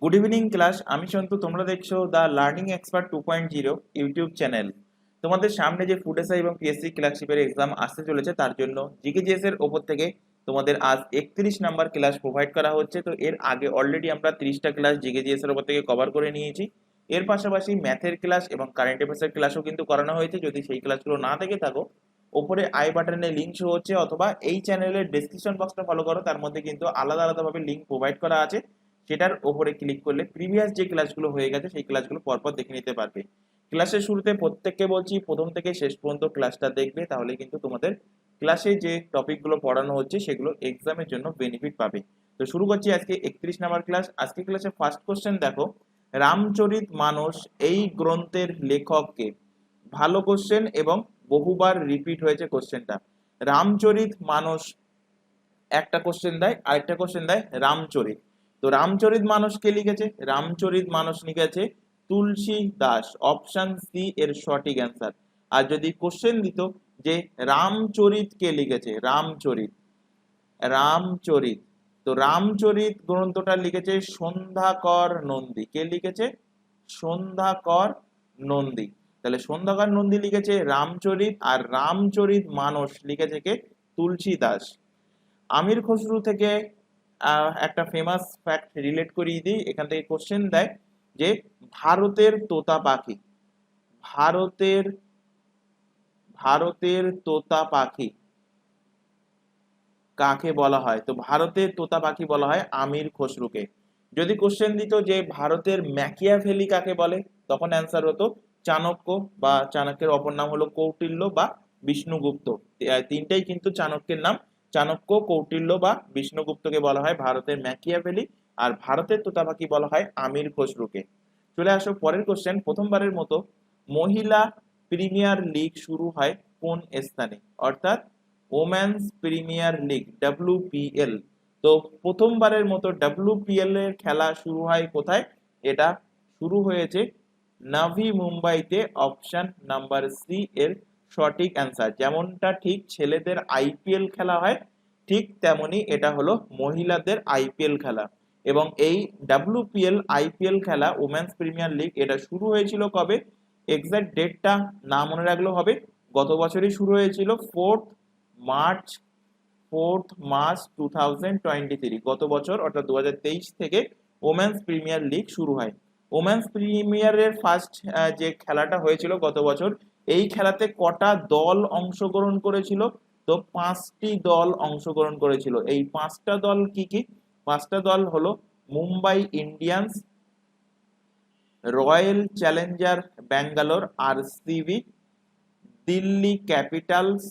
Good evening class. আমি সন্তু, তোমরা দেখছো the learning expert 2.0 YouTube channel. তোমাদের সামনে যে ফুড এসআই এবং পিএসসি ক্লার্কশিপের এক্সাম আসতে চলেছে, তার জন্য জিকেজিএস এর ওপর থেকে তোমাদের আজ 31 নাম্বার ক্লাস প্রোভাইড করা হচ্ছে। তো এর আগে অলরেডি আমরা 30টা ক্লাস জিকেজিএস এর ওপর থেকে কভার করে নিয়েছি। এর পাশাপাশি ম্যাথের ক্লাস এবং কারেন্ট অ্যাফেয়ার্সের ক্লাসও কিন্তু করানো হয়েছে। যদি সেই ক্লাসগুলো না দেখে থাকো, ওপরে আই বাটনে লিঙ্ক শো হচ্ছে, অথবা এই চ্যানেলের ডেসক্রিপশন বক্সটা ফলো করো, তার মধ্যে কিন্তু আলাদা আলাদাভাবে লিঙ্ক প্রোভাইড করা আছে। সেটার ওপরে ক্লিক করলে প্রিভিয়াস যে ক্লাসগুলো হয়ে গেছে সেই ক্লাসগুলো পরপর দেখে নিতে পারবে। ক্লাসের শুরুতে প্রত্যেককে বলছি, প্রথম থেকে শেষ পর্যন্ত ক্লাসটা দেখবে, তাহলে কিন্তু তোমাদের ক্লাসে যে টপিকগুলো পড়ানো হচ্ছে সেগুলো এক্সামের জন্য বেনিফিট পাবে। তো শুরু করছি আজকে 31 নাম্বার ক্লাস। আজকে ক্লাসে ফার্স্ট কোশ্চেন দেখো, রামচরিত মানস এই গ্রন্থের লেখককে। ভালো কোশ্চেন এবং বহুবার রিপিট হয়েছে কোশ্চেনটা। রামচরিত মানস একটা কোশ্চেন দেয়, আরেকটা কোশ্চেন দেয় রামচরিত। তো রামচরিত মানস কে লিখেছে? রামচরিত মানস লিখেছে তুলসী দাস। অপশন সি এর সঠিক অ্যান্সার। আর যদি কোশ্চেন দিত যে রামচরিত কে লিখেছে, রামচরিত, রামচরিত, তো রামচরিত গ্রন্থটা লিখেছে সন্ধ্যাকর নন্দী। কে লিখেছে? সন্ধ্যাকর নন্দী। তাহলে সন্ধ্যাকর নন্দী লিখেছে রামচরিত, আর রামচরিত মানস লিখেছে কে? তুলসী দাস। আমির খসরু থেকে একটা ফেমাস ফ্যাক্ট রিলেট করিয়ে দিই। এখান থেকে কোশ্চেন দেয় যে ভারতের তোতা পাখি, ভারতের ভারতের তোতা পাখি কাকে বলা হয়? তো ভারতের তোতা পাখি বলা হয় আমির খসরুকে। যদি কোশ্চেন দিত যে ভারতের ম্যাকিয়াভেলি কাকে বলে, তখন অ্যান্সার হতো চাণক্য, বা চাণক্যের অপর নাম হলো কৌটিল্য বা বিষ্ণুগুপ্ত। তিনটাই কিন্তু চাণক্যের নাম। চাণক্য, কৌটিল্য বা বিষ্ণুগুপ্তকে বলা হয় ভারতের ম্যাকিয়াভেলি, আর ভারতের তোতা পাখি বলা হয় আমির খসরুকে। চলে আসো পরের কোশ্চেন। প্রথমবারের মতো মহিলা প্রিমিয়ার লিগ শুরু হয় কোন স্থানে? অর্থাৎ ওমেন্স প্রিমিয়ার লিগ, WPL। তো প্রথমবারের মতো WPL এর খেলা শুরু হয় কোথায়? এটা শুরু হয়েছে নাভি মুম্বাইতে। অপশন নাম্বার সি এর সঠিক অ্যান্সার। যেমনটা ঠিক ছেলেদের IPL খেলা হয়, ঠিক তেমনি এটা হলো মহিলাদের IPL খেলা। এবং এই WPL IPL খেলা, ওমেন্স প্রিমিয়ার লিগ, এটা শুরু হয়েছিল কবে? এক্সাক্ট ডেটটা না মনে রাখলেও হবে। গত বছরই শুরু হয়েছিল, মার্চ 4 মার্চ 2023। গত বছর অর্থাৎ 2023 থেকে ওমেন্স প্রিমিয়ার লিগ শুরু হয়। ওমেন্স প্রিমিয়ারের ফার্স্ট যে খেলাটা হয়েছিল গত বছর, এই খেলাতে কটা দল অংশগ্রহণ করেছিল? তো 5টি দল অংশগ্রহণ করেছিল। এই 5টা দল কি কি? 5টা দল হলো Mumbai Indians, royal challenger Bangalore RCB, Delhi capitals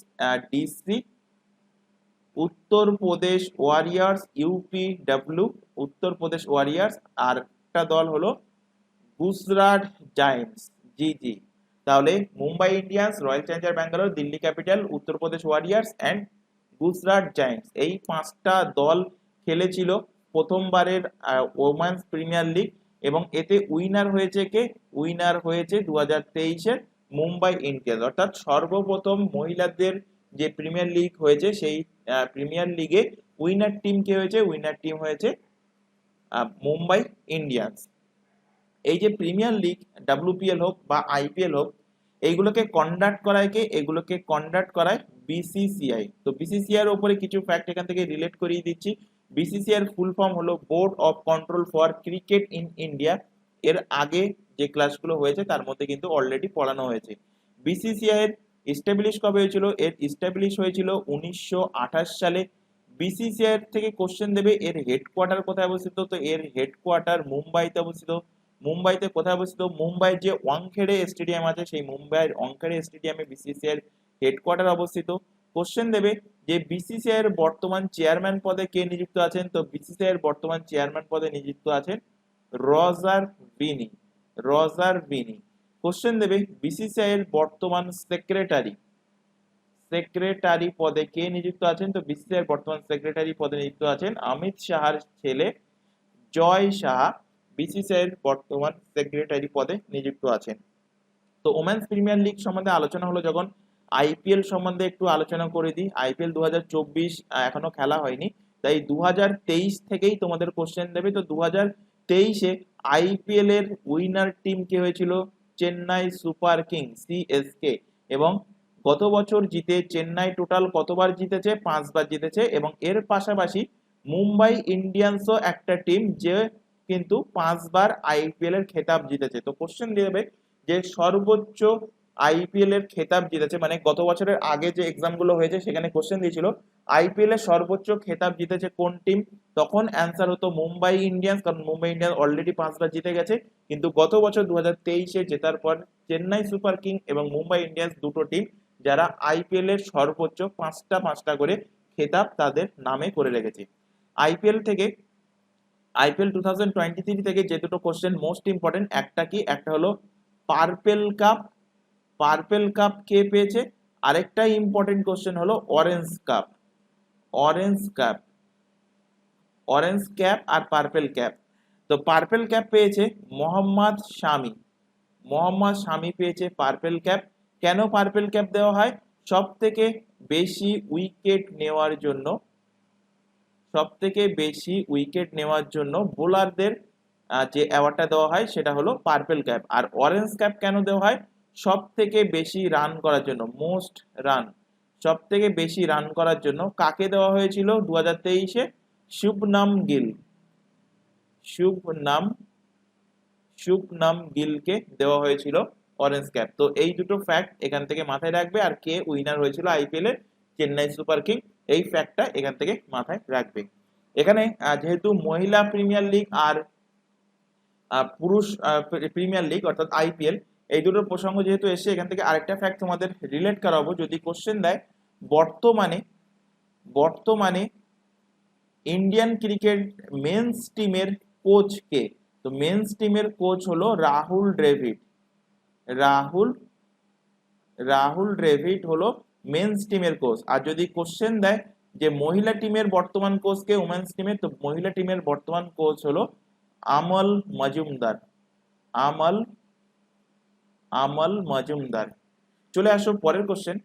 DC, Uttar Pradesh warriors UPW, Uttar Pradesh warriors, আর একটা দল হলো গুজরাট জায়েন্টস GG। তাহলে Mumbai Indians, royal challenger Bangalore, Delhi capital, Uttar Pradesh warriors and Gujarat giants, এই 5টা দল খেলেছিল প্রথমবারের ওমেন্স প্রিমিয়ার লিগ। এবং এতে উইনার হয়েছে কে? উইনার হয়েছে 2023-এর মুম্বাই ইন্ডিয়ান্স। অর্থাৎ সর্বপ্রথম মহিলাদের যে প্রিমিয়ার লিগ হয়েছে, সেই প্রিমিয়ার লিগে উইনার টিম কে হয়েছে? উইনার টিম হয়েছে মুম্বাই ইন্ডিয়ান্স। এই যে প্রিমিয়ার লিগ, WPL হোক বা IPL হোক, এইগুলোকে কন্ডাক্ট করায় কে? এগুলোকে কন্ডাক্ট করায় BCCI। তো BCCI এর উপরে কিছু ফ্যাক্ট এখান থেকে রিলেট করিয়ে দিচ্ছি। BCCI এর ফুল ফর্ম হলো board of control for cricket in India. এর আগে যে ক্লাসগুলো হয়েছে তার মধ্যে কিন্তু অলরেডি পড়ানো হয়েছে। BCCI এর এস্টাবলিশ কবে হয়েছিল? এর এস্টাবলিশ হয়েছিল 1928 সালে। BCCI এর থেকে কোশ্চেন দেবে এর হেডকোয়ার্টার কোথায় অবস্থিত? তো এর হেডকোয়ার্টার মুম্বাইতে অবস্থিত। মুম্বাইতে কোথায় অবস্থিত? মুম্বাইয়ের যে ওয়াংখেড়ে স্টেডিয়াম আছে, সেই মুম্বাইয়ের ওয়াংখেড়ে স্টেডিয়ামে BCCI এর হেডকোয়ার্টার অবস্থিত। কোশ্চেন দেবে যে BCCI এর বর্তমান চেয়ারম্যান পদে কে নিযুক্ত আছেন? তো BCCI এর বর্তমান চেয়ারম্যান পদে নিযুক্ত আছেন রজার বিনি, রজার বিনি। কোশ্চেন দেবে BCCI এর বর্তমান সেক্রেটারি, সেক্রেটারি পদে কে নিযুক্ত আছেন? তো BCCI এর বর্তমান সেক্রেটারি পদে নিযুক্ত আছেন অমিত শাহর ছেলে জয় সাহা। BCCI এর বর্তমান সেক্রেটারি পদে নিযুক্ত আছেন। তো ওমেন্স প্রিমিয়ার লিগ সম্বন্ধে আলোচনা হলো যখন, IPL সম্বন্ধে একটু আলোচনা করে দিই। IPL 2024 এখনো খেলা হয়নি, তাই 2023 থেকেই তোমাদের কোশ্চেন দেবে। তো 2023-এ আইপিএল এর উইনার টিম কে হয়েছিল চেন্নাই সুপার কিং সিএসকে, এবং গত বছর জিতে চেন্নাই টোটাল কতবার জিতেছে? 5বার জিতেছে। এবং এর পাশাপাশি মুম্বাই ইন্ডিয়ান্সও একটা টিম যে কিন্তু 5বার আইপিএল এর খেতাব জিতেছে। তো কোশ্চেন দেবে যে সর্বোচ্চ আইপিএল এর খেতাব জিতেছে, মানে গত বছরের আগে যে এক্সাম গুলো হয়েছে সেখানে কোশ্চেন দিয়েছিল আইপিএল এর সর্বোচ্চ খেতাব জিতেছে কোন টিম, তখন অ্যান্সার হতো মুম্বাই ইন্ডিয়ান্স, কারণ মুম্বাই ইন্ডিয়ান্স অলরেডি 5বার জিতে গেছে। কিন্তু গত বছর 2023-এ জেতার পর চেন্নাই সুপার কিং এবং মুম্বাই ইন্ডিয়ান্স দুটো টিম যারা আইপিএল এর সর্বোচ্চ 5টা করে খেতাব তাদের নামে করে রেখেছে। আইপিএল 2023 থেকে যে দুটো কোশ্চেন মোস্ট ইম্পর্টেন্ট, একটা কি, একটা হলো পার্পেল কাপ, পার্পেল কাপ কে পেয়েছে, আরেকটা ইম্পর্টেন্ট কোশ্চেন হলো orange cup, orange cup, orange cap আর পার্পেল ক্যাপ। তো পার্পেল ক্যাপ পেয়েছে মোহাম্মদ শামি, মোহাম্মদ শামি পেয়েছে পার্পেল ক্যাপ। কেন পার্পেল ক্যাপ দেওয়া হয়? সব থেকে বেশি উইকেট নেওয়ার জন্য, সব থেকে বেশি উইকেট নেওয়ার জন্য বোলারদের যে অ্যাওয়ার্ডটা দেওয়া হয় সেটা হলো পার্পেল ক্যাপ। আর অরেঞ্জ ক্যাপ কেন দেওয়া হয়? সব থেকে বেশি রান করার জন্য, মোস্ট রান, সব থেকে বেশি রান করার জন্য কাকে দেওয়া হয়েছিল 2023-এ? শুভনাম গিল, শুভনাম শুভনাম গিলকে দেওয়া হয়েছিল অরেঞ্জ ক্যাপ। তো এই দুটো ফ্যাক্ট এখান থেকে মাথায় রাখবে, আর কে উইনার হয়েছিল আইপিএল এর? চেন্নাই সুপার কিং, এই ফ্যাক্টটা এখান থেকে মাথায় রাখবে। এখানে যেহেতু মহিলা প্রিমিয়ার লিগ আর পুরুষ প্রিমিয়ার লিগ অর্থাৎ আইপিএল, এই দুটোর প্রসঙ্গ যেহেতু এসে, এখান থেকে আরেকটা ফ্যাক্ট তোমাদের রিলেট করাবো। যদি কোশ্চেন দেয় বর্তমানে বর্তমানে ইন্ডিয়ান ক্রিকেট মেন্স টিমের কোচ কে, তো মেন্স টিমের কোচ হলো রাহুল দ্রাবিড়, রাহুল রাহুল দ্রাবিড় হলো মেন্স টিমের কোচ। আর যদি কোশ্চেন দেয় যে মহিলা টিমের বর্তমান কোচ কে উমেন্স টিমের, তো মহিলা টিমের বর্তমান কোচ হলো আমল মজুমদার, আমল আমল মজুমদার। চলে আসো পরের কোশ্চেন।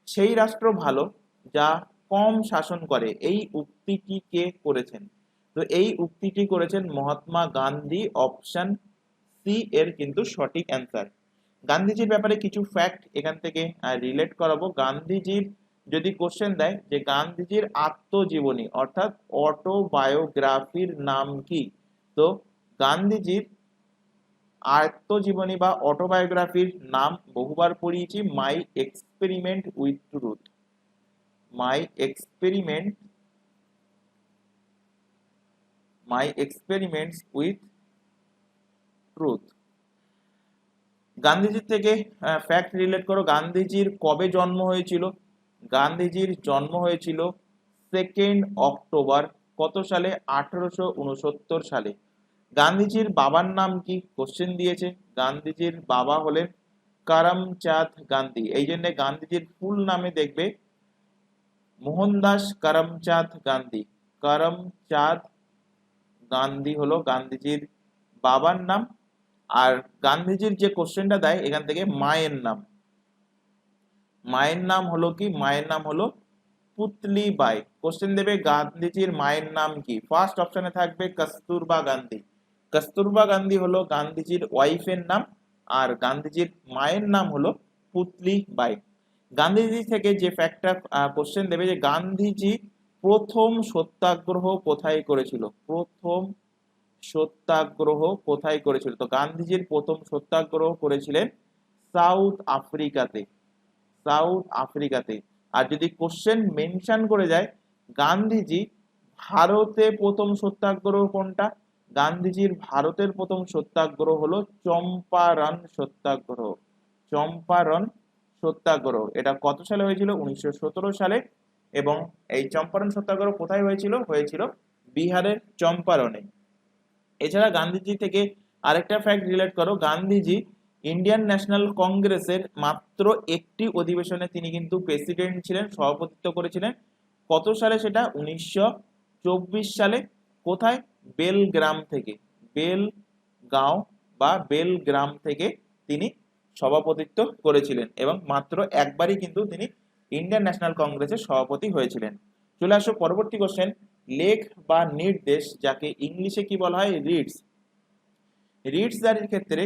সেই রাষ্ট্র ভালো যা কম শাসন করে, এই উক্তিটি কে করেছেন? তো এই উক্তিটি করেছেন মহাত্মা গান্ধী, অপশন সি এর কিন্তু সঠিক অ্যান্সার। গান্ধীজির ব্যাপারে কিছু ফ্যাক্ট এখান থেকে রিলেট করাবো। গান্ধীজির যদি কোশ্চেন দেয় যে গান্ধীজির আত্মজীবনী অর্থাৎ অটোবায়োগ্রাফির নাম কি, তো গান্ধীজির আত্মজীবনী বা অটোবায়োগ্রাফির নাম বহুবার পড়িয়েছি, my experiment with truth, my experiment, my experiments with truth. গান্ধীজির থেকে ফ্যাক্ট রিলেট করো। গান্ধীজির কবে জন্ম হয়েছিল? গান্ধীজির জন্ম হয়েছিল 2 অক্টোবর কত সালে? 1869 সালে। গান্ধীজির বাবার নাম কি? কোশ্চেন দিয়েছে। গান্ধীজির বাবা হলেন করমচাঁদ গান্ধী, এই জন্য গান্ধীজির ফুল নামে দেখবে মোহনদাস করমচাঁদ গান্ধী, করমচাঁদ গান্ধী হলো গান্ধীজির বাবার নাম। আর গান্ধীজির যে কোশ্চেনটা দেয় এখান থেকে মায়ের নাম, মায়ের নাম হলো কি? মায়ের নাম হলো পুতলিবাই। কোশ্চেন দেবে গান্ধীজির মায়ের নাম কি? ফার্স্ট অপশনে থাকবে কস্তুরবা গান্ধী, কস্তুরবা গান্ধী হলো গান্ধীজির ওয়াইফের নাম, আর গান্ধীজির মায়ের নাম হলো পুতলিবাই। গান্ধীজি থেকে যে ফ্যাক্টটা কোশ্চেন দেবে যে গান্ধীজি প্রথম সত্যাগ্রহ কোথায় করেছিল? প্রথম সত্যাগ্রহ কোথায় করেছিল? তো গান্ধীজির প্রথম সত্যাগ্রহ করেছিলেন সাউথ আফ্রিকাতে, সাউথ আফ্রিকাতে। আর যদি কোশ্চেন মেনশন করে যায় গান্ধীজি ভারতে প্রথম সত্যাগ্রহ কোনটা? গান্ধীজির ভারতের প্রথম সত্যাগ্রহ হলো চম্পারণ সত্যাগ্রহ, চম্পারণ সত্যাগ্রহ। এটা কত সালে হয়েছিল? 1917 সালে। এবং এই চম্পারণ সত্যাগ্রহ কোথায় হয়েছিল? হয়েছিল বিহারের চম্পারণে। এছাড়া গান্ধীজি থেকে আরেকটা ফ্যাক্ট রিলেট করো। গান্ধীজি ইন্ডিয়ান ন্যাশনাল কংগ্রেসের মাত্র একটি অধিবেশনে তিনি কিন্তু প্রেসিডেন্ট ছিলেন, সভাপতিত্ব করেছিলেন। কত সালে সেটা? 1924 সালে। কোথায়? বেলগ্রাম থেকে, বেলগাঁও বা বেলগ্রাম থেকে তিনি সভাপতিত্ব করেছিলেন, এবং মাত্র একবারই কিন্তু তিনি ইন্ডিয়ান ন্যাশনাল কংগ্রেসের সভাপতি হয়েছিলেন। চলে আসো পরবর্তী কোশ্চেন। লেখ বা নির্দেশ, যাকে ইংলিশে কি বলা হয়, রিটস, রিটস জারির ক্ষেত্রে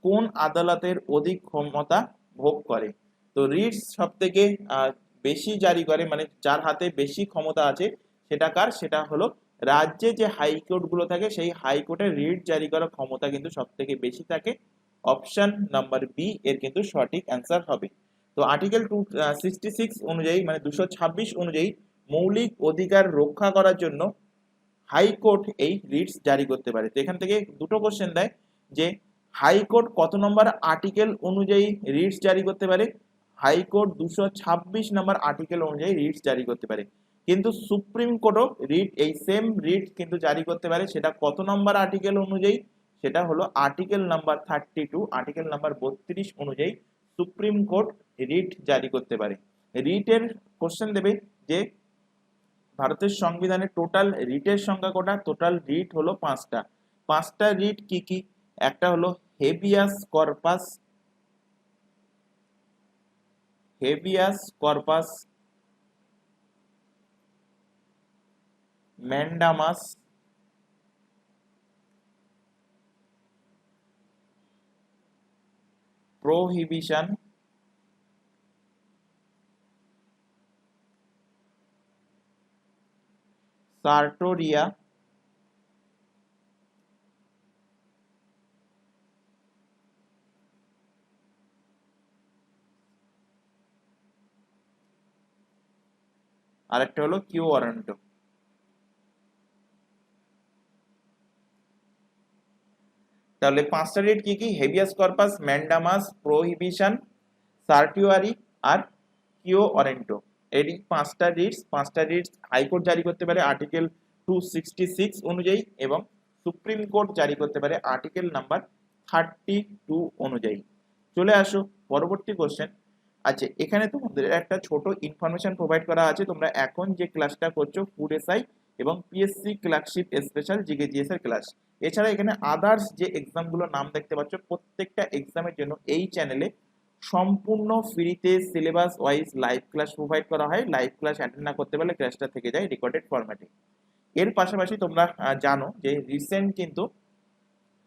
কোন আদালতের অধিক ক্ষমতা ভোগ করে? তো রিটস সব থেকে বেশি জারি করে, মানে যার হাতে বেশি ক্ষমতা আছে সেটা কার, সেটা হলো রাজ্যে যে হাইকোর্ট গুলো থাকে সেই হাইকোর্টের রিট জারি করার ক্ষমতা কিন্তু সব থেকে বেশি থাকে। অপশন নাম্বার বি এর কিন্তু সঠিক অ্যান্সার হবে। তো আর্টিকেল 266 অনুযায়ী, মানে 226 অনুযায়ী মৌলিক অধিকার রক্ষা করার জন্য হাইকোর্ট এই রিটস জারি করতে পারে। তো এখান থেকে দুটো কোশ্চেন দেয় যে হাইকোর্ট কত নম্বর আর্টিকেল অনুযায়ী রিটস জারি করতে পারে? হাইকোর্ট 226 নম্বর আর্টিকেল অনুযায়ী রিটস জারি করতে পারে। কিন্তু সুপ্রিম কোর্টও রিট, এই সেম রিট কিন্তু জারি করতে পারে। সেটা কত নম্বর আর্টিকেল অনুযায়ী? সেটা হলো আর্টিকেল নাম্বার 32, আর্টিকেল নাম্বার 32 অনুযায়ী সুপ্রিম কোর্ট রিট জারি করতে পারে। রিটের কোশ্চেন দেবে যে ভারতের সংবিধানে টোটাল রিটের সংখ্যা কটা? টোটাল রিট হলো 5টা। 5টা রিট কি কি? একটা হলো habeas corpus, habeas corpus, mandamus, prohibition, certiorari, আরেকটা হলো কিউ ওয়ারেন্টো। তাহলে 5টা রিট কি কি? Habeas corpus, mandamus, prohibition, certiorari আর কিও ওয়ারেন্টো। এই 5টা রিটস, 5টা রিটস হাইকোর্ট জারি করতে পারে আর্টিকেল 266 অনুযায়ী, এবং সুপ্রিম কোর্ট জারি করতে পারে আর্টিকেল নাম্বার 32 অনুযায়ী। চলে আসো পরবর্তী কোশ্চেন। আচ্ছা, এখানে তোমাদের একটা ছোট ইনফরমেশন প্রোভাইড করা আছে। তোমরা এখন যে ক্লাসটা করছো ফুড এসআই এবং PSC clerkship special GK GS এর ক্লাস, এছাড়া এখানে আদার্স যে এক্সামগুলোর নাম দেখতে পাচ্ছ, প্রত্যেকটা এক্সামের জন্য এই চ্যানেলে সম্পূর্ণ ফ্রিতে syllabus wise live class provide করা হয়। লাইভ ক্লাস অ্যাটেন্ড না করতে পারলে ক্লাসটা থেকে যায় রেকর্ডেড ফরম্যাটে। এর পাশাপাশি তোমরা জানো যে রিসেন্ট কিন্তু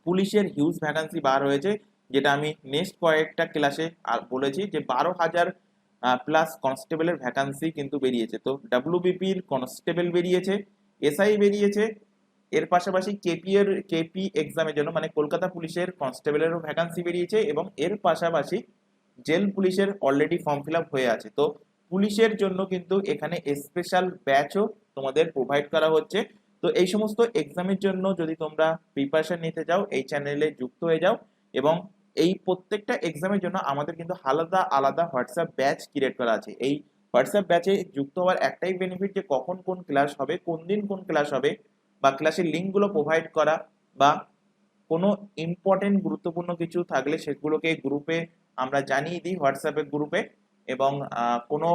পুলিশের হিউজ ভ্যাকান্সি বার হয়েছে, যেটা আমি নেক্সট কয়েকটা ক্লাসে বলেছি যে 12,000 প্লাস কনস্টেবলের ভ্যাকান্সি কিন্তু বেরিয়েছে। তো ডাব্লিউবিপির কনস্টেবল বেরিয়েছে, এসআই বেরিয়েছে, এর পাশাপাশি কেপি এক্সামের জন্য মানে কলকাতা পুলিশের কনস্টেবলেরও ভ্যাকান্সি বেরিয়েছে, এবং এর পাশাপাশি জেল পুলিশের অলরেডি ফর্ম ফিল আপ হয়ে আছে। তো পুলিশের জন্য কিন্তু এখানে স্পেশাল ব্যাচও তোমাদের প্রোভাইড করা হচ্ছে। তো এই সমস্ত এক্সামের জন্য যদি তোমরা প্রিপারেশন নিতে যাও, এই চ্যানেলে যুক্ত হয়ে যাও। এবং এই প্রত্যেকটা এক্সামের জন্য আমাদের কিন্তু আলাদা আলাদা হোয়াটসঅ্যাপ ব্যাচ ক্রিয়েট করা আছে। এই হোয়াটসঅ্যাপ ব্যাচে যুক্ত হওয়ার একটাই বেনিফিট যে কখন কোন ক্লাস হবে, কোন দিন কোন ক্লাস হবে, বা ক্লাসের লিঙ্কগুলো প্রোভাইড করা, বা কোনো ইম্পর্টেন্ট গুরুত্বপূর্ণ কিছু থাকলে সেগুলোকে গ্রুপে আমরা জানিয়ে দিই হোয়াটসঅ্যাপের গ্রুপে। এবং কোনো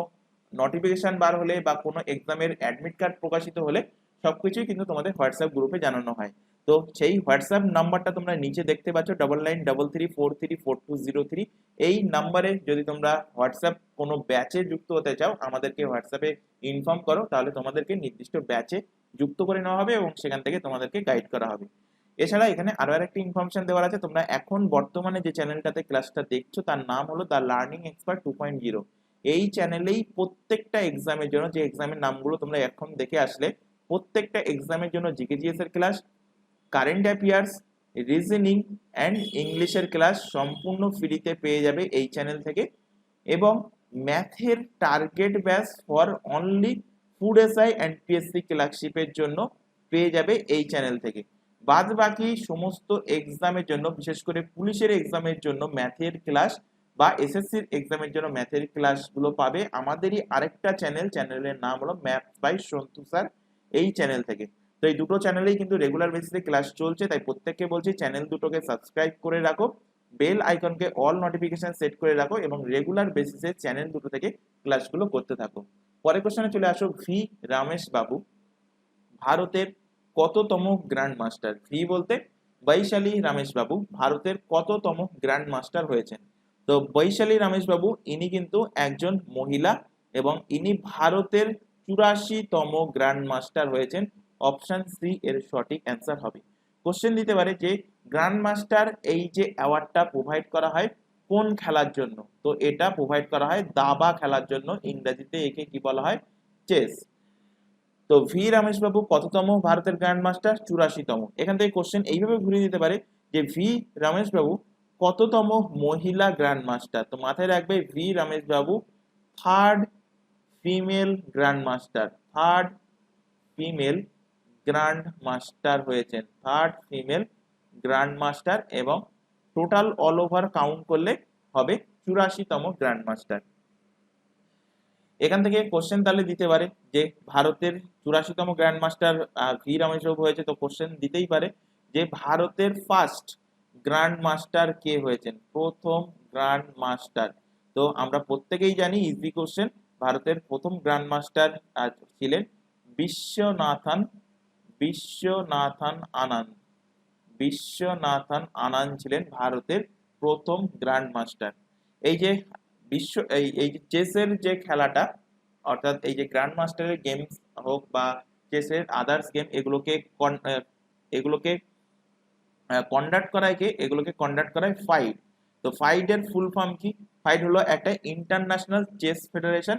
নোটিফিকেশন বার হলে বা কোনো এক্সামের অ্যাডমিট কার্ড প্রকাশিত হলে সবকিছুই কিন্তু তোমাদের হোয়াটসঅ্যাপ গ্রুপে জানানো হয়। তো সেই হোয়াটসঅ্যাপ নাম্বারটা তোমরা নিচে দেখতে পাচ্ছ 9933434203। এই নাম্বারে যদি তোমরা হোয়াটসঅ্যাপ কোনো ব্যাচে যুক্ত হতে চাও, আমাদেরকে হোয়াটসঅ্যাপে ইনফর্ম করো, তাহলে তোমাদেরকে নির্দিষ্ট ব্যাচে যুক্ত করে নেওয়া হবে এবং সেখান থেকে তোমাদেরকে গাইড করা হবে। এছাড়া এখানে আরো আরেকটি ইনফরমেশন দেওয়া আছে, তোমরা এখন বর্তমানে যে চ্যানেলটাতে ক্লাসটা দেখছো তার নাম হলো দ্য লার্নিং এক্সপার্ট 2.0। এই চ্যানেলেই প্রত্যেকটা এক্সামের জন্য, যে এক্সামের নামগুলো তোমরা এখন দেখে আসলে, প্রত্যেকটা এক্সামের জন্য জিকে জিএস এর class, current affairs, reasoning and ইংলিশের ক্লাস সম্পূর্ণ ফ্রিতে পেয়ে যাবে এই চ্যানেল থেকে। এবং ম্যাথের target batch for only food SI and PSC ক্লার্কশিপের জন্য পেয়ে যাবে এই চ্যানেল থেকে। বাদ বাকি সমস্ত এক্সামের জন্য, বিশেষ করে পুলিশের এক্সামের জন্য ম্যাথের ক্লাস বা এসএসসির এক্সামের জন্য ম্যাথের ক্লাসগুলো পাবে আমাদেরই আরেকটা চ্যানেল, চ্যানেলের নাম হলো ম্যাথস বাই সন্তু স্যার, এই চ্যানেল থেকে। তো এই দুটো চ্যানেলেই কিন্তু রেগুলার বেসিসে ক্লাস চলছে, তাই প্রত্যেককে বলছি চ্যানেল দুটোকে সাবস্ক্রাইব করে রাখো, বেল আইকনকে অল নোটিফিকেশন সেট করে রাখো এবং রেগুলার বেসিসে চ্যানেল দুটো থেকে ক্লাসগুলো করতে থাকো। পরের কোশ্চেনে চলে আসো। ভি রমেশ বাবু ভারতের কততম গ্র্যান্ড মাস্টার? ভি বলতে বৈশালী রমেশ বাবু ভারতের কততম গ্র্যান্ড মাস্টার হয়েছেন? তো বৈশালী রমেশ বাবু ইনি কিন্তু একজন মহিলা এবং ইনি ভারতের 84তম গ্র্যান্ড মাস্টার হয়েছেন অপশন সি এর সঠিক অ্যান্সার হবে। কোশ্চেন দিতে পারে যে গ্র্যান্ড মাস্টার এই যে অ্যাওয়ার্ডটা প্রোভাইড করা হয় কোন খেলার জন্য, তো এটা প্রোভাইড করা হয় দাবা খেলার জন্য, ইংরেজিতে একে কি বলা হয়, চেস। তো ভি রমেশ বাবু কততম ভারতের গ্র্যান্ড মাস্টার? 84তম। এখান থেকে কোশ্চেন এইভাবে ঘুরিয়ে দিতে পারে যে ভি রমেশ বাবু কততম মহিলা গ্র্যান্ড মাস্টার? তো মাথায় রাখবে ভি রমেশ বাবু third female grand master, third female grand master হয়েছেন, থার্ড ফিমেল গ্র্যান্ড মাস্টার, এবং টোটাল অল ওভার কাউন্ট করলে হবে 84তম গ্র্যান্ড মাস্টার। এখান থেকে কোশ্চেন তাহলে দিতে পারে যে ভারতের 84তম গ্র্যান্ড মাস্টার ভি রমেশ বাবু হয়েছে, তো কোশ্চেন দিতেই পারে যে ভারতের ফার্স্ট গ্র্যান্ড মাস্টার কে হয়েছেন, প্রথম গ্র্যান্ড মাস্টার। তো আমরা প্রত্যেকেই জানি, ইজি কোশ্চেন, ভারতের প্রথম গ্র্যান্ড মাস্টার ছিলেন বিশ্বনাথন বিশ্বনাথন আনন্দ। বিশ্বনাথন আনন্দ ছিলেন ভারতের প্রথম গ্র্যান্ড মাস্টার। এই যে এই যে চেসের যে খেলাটা, অর্থাৎ এই যে গ্র্যান্ড মাস্টারের গেমস হোক বা চেসের আদার্স গেম, এগুলোকে কন্ডাক্ট করায় কে? এগুলোকে কন্ডাক্ট করায় ফাইড। তো ফাইডের ফুল ফর্ম কি? ফাইড হলো একটা ইন্টারন্যাশনাল চেস ফেডারেশন,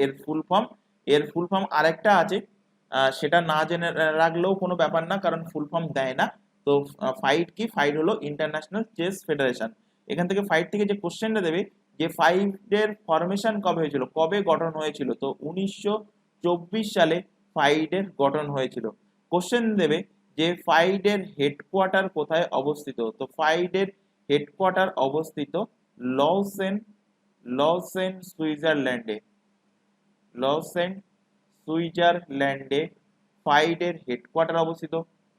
এর ফুল ফর্ম আরেকটা আছে, সেটা না জেনে রাখলেও কোনো ব্যাপার না, কারণ ফুল ফর্ম দেয় না। তো ফাইড কি? ফাইড হলো ইন্টারন্যাশনাল চেস ফেডারেশন। এখান থেকে ফাইড থেকে যে কোশ্চেনটা দেবে যে ফাইডের ফরমেশন কবে হয়েছিল, কবে গঠন হয়েছিল, তো 1924 সালে ফাইডের গঠন হয়েছিল। কোশ্চেন দেবে যে ফাইডের হেডকোয়ার্টার কোথায় অবস্থিত, তো ফাইডের হেডকোয়ার্টার অবস্থিত লসেন সুইজারল্যান্ডে, লসেন সুইজারল্যান্ডে ফাইডের হেডকোয়ার্টার অবস্থিত।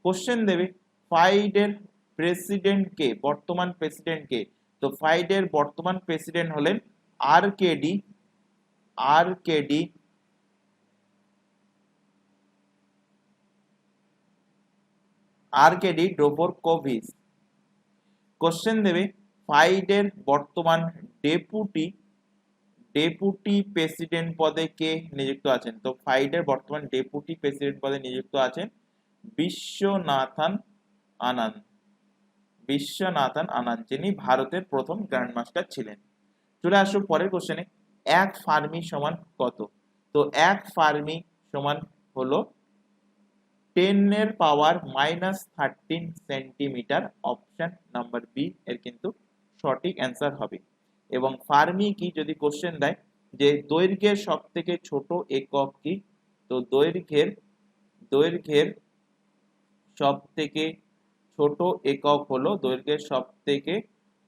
কোশ্চেন দেবে ফাইডের প্রেসিডেন্ট কে, বর্তমান প্রেসিডেন্ট কে, তো ফাইডের বর্তমান প্রেসিডেন্ট হলেন আরকেডি আরকেডি আরকেডি ডোভরকোভিচ। কোশ্চেন দেবে ফাইডের বর্তমান ডেপুটি প্রেসিডেন্ট পদে কে নিযুক্ত আছেন, তো ফাইডের বর্তমান ডেপুটি প্রেসিডেন্ট পদে নিযুক্ত আছেন বিশ্বনাথন আনন্দ। বিশ্বনাথন আনন্দ, যিনি ভারতের প্রথম গ্র্যান্ড মাস্টার ছিলেন। চলে আসো পরের কোশ্চেনে, এক ফার্মি সমান কত? তো এক ফার্মি সমান হলো 10⁻⁻13 সেন্টিমিটার, অপশন নাম্বার বি এর কিন্তু সঠিক অ্যান্সার হবে। এবং ফার্মি কি যদি কোশ্চেন দেয় যে দৈর্ঘ্যের সব থেকে ছোট একক কি, তো দৈর্ঘ্যের সব থেকে ছোট একক হলো, দৈর্ঘ্যের সব থেকে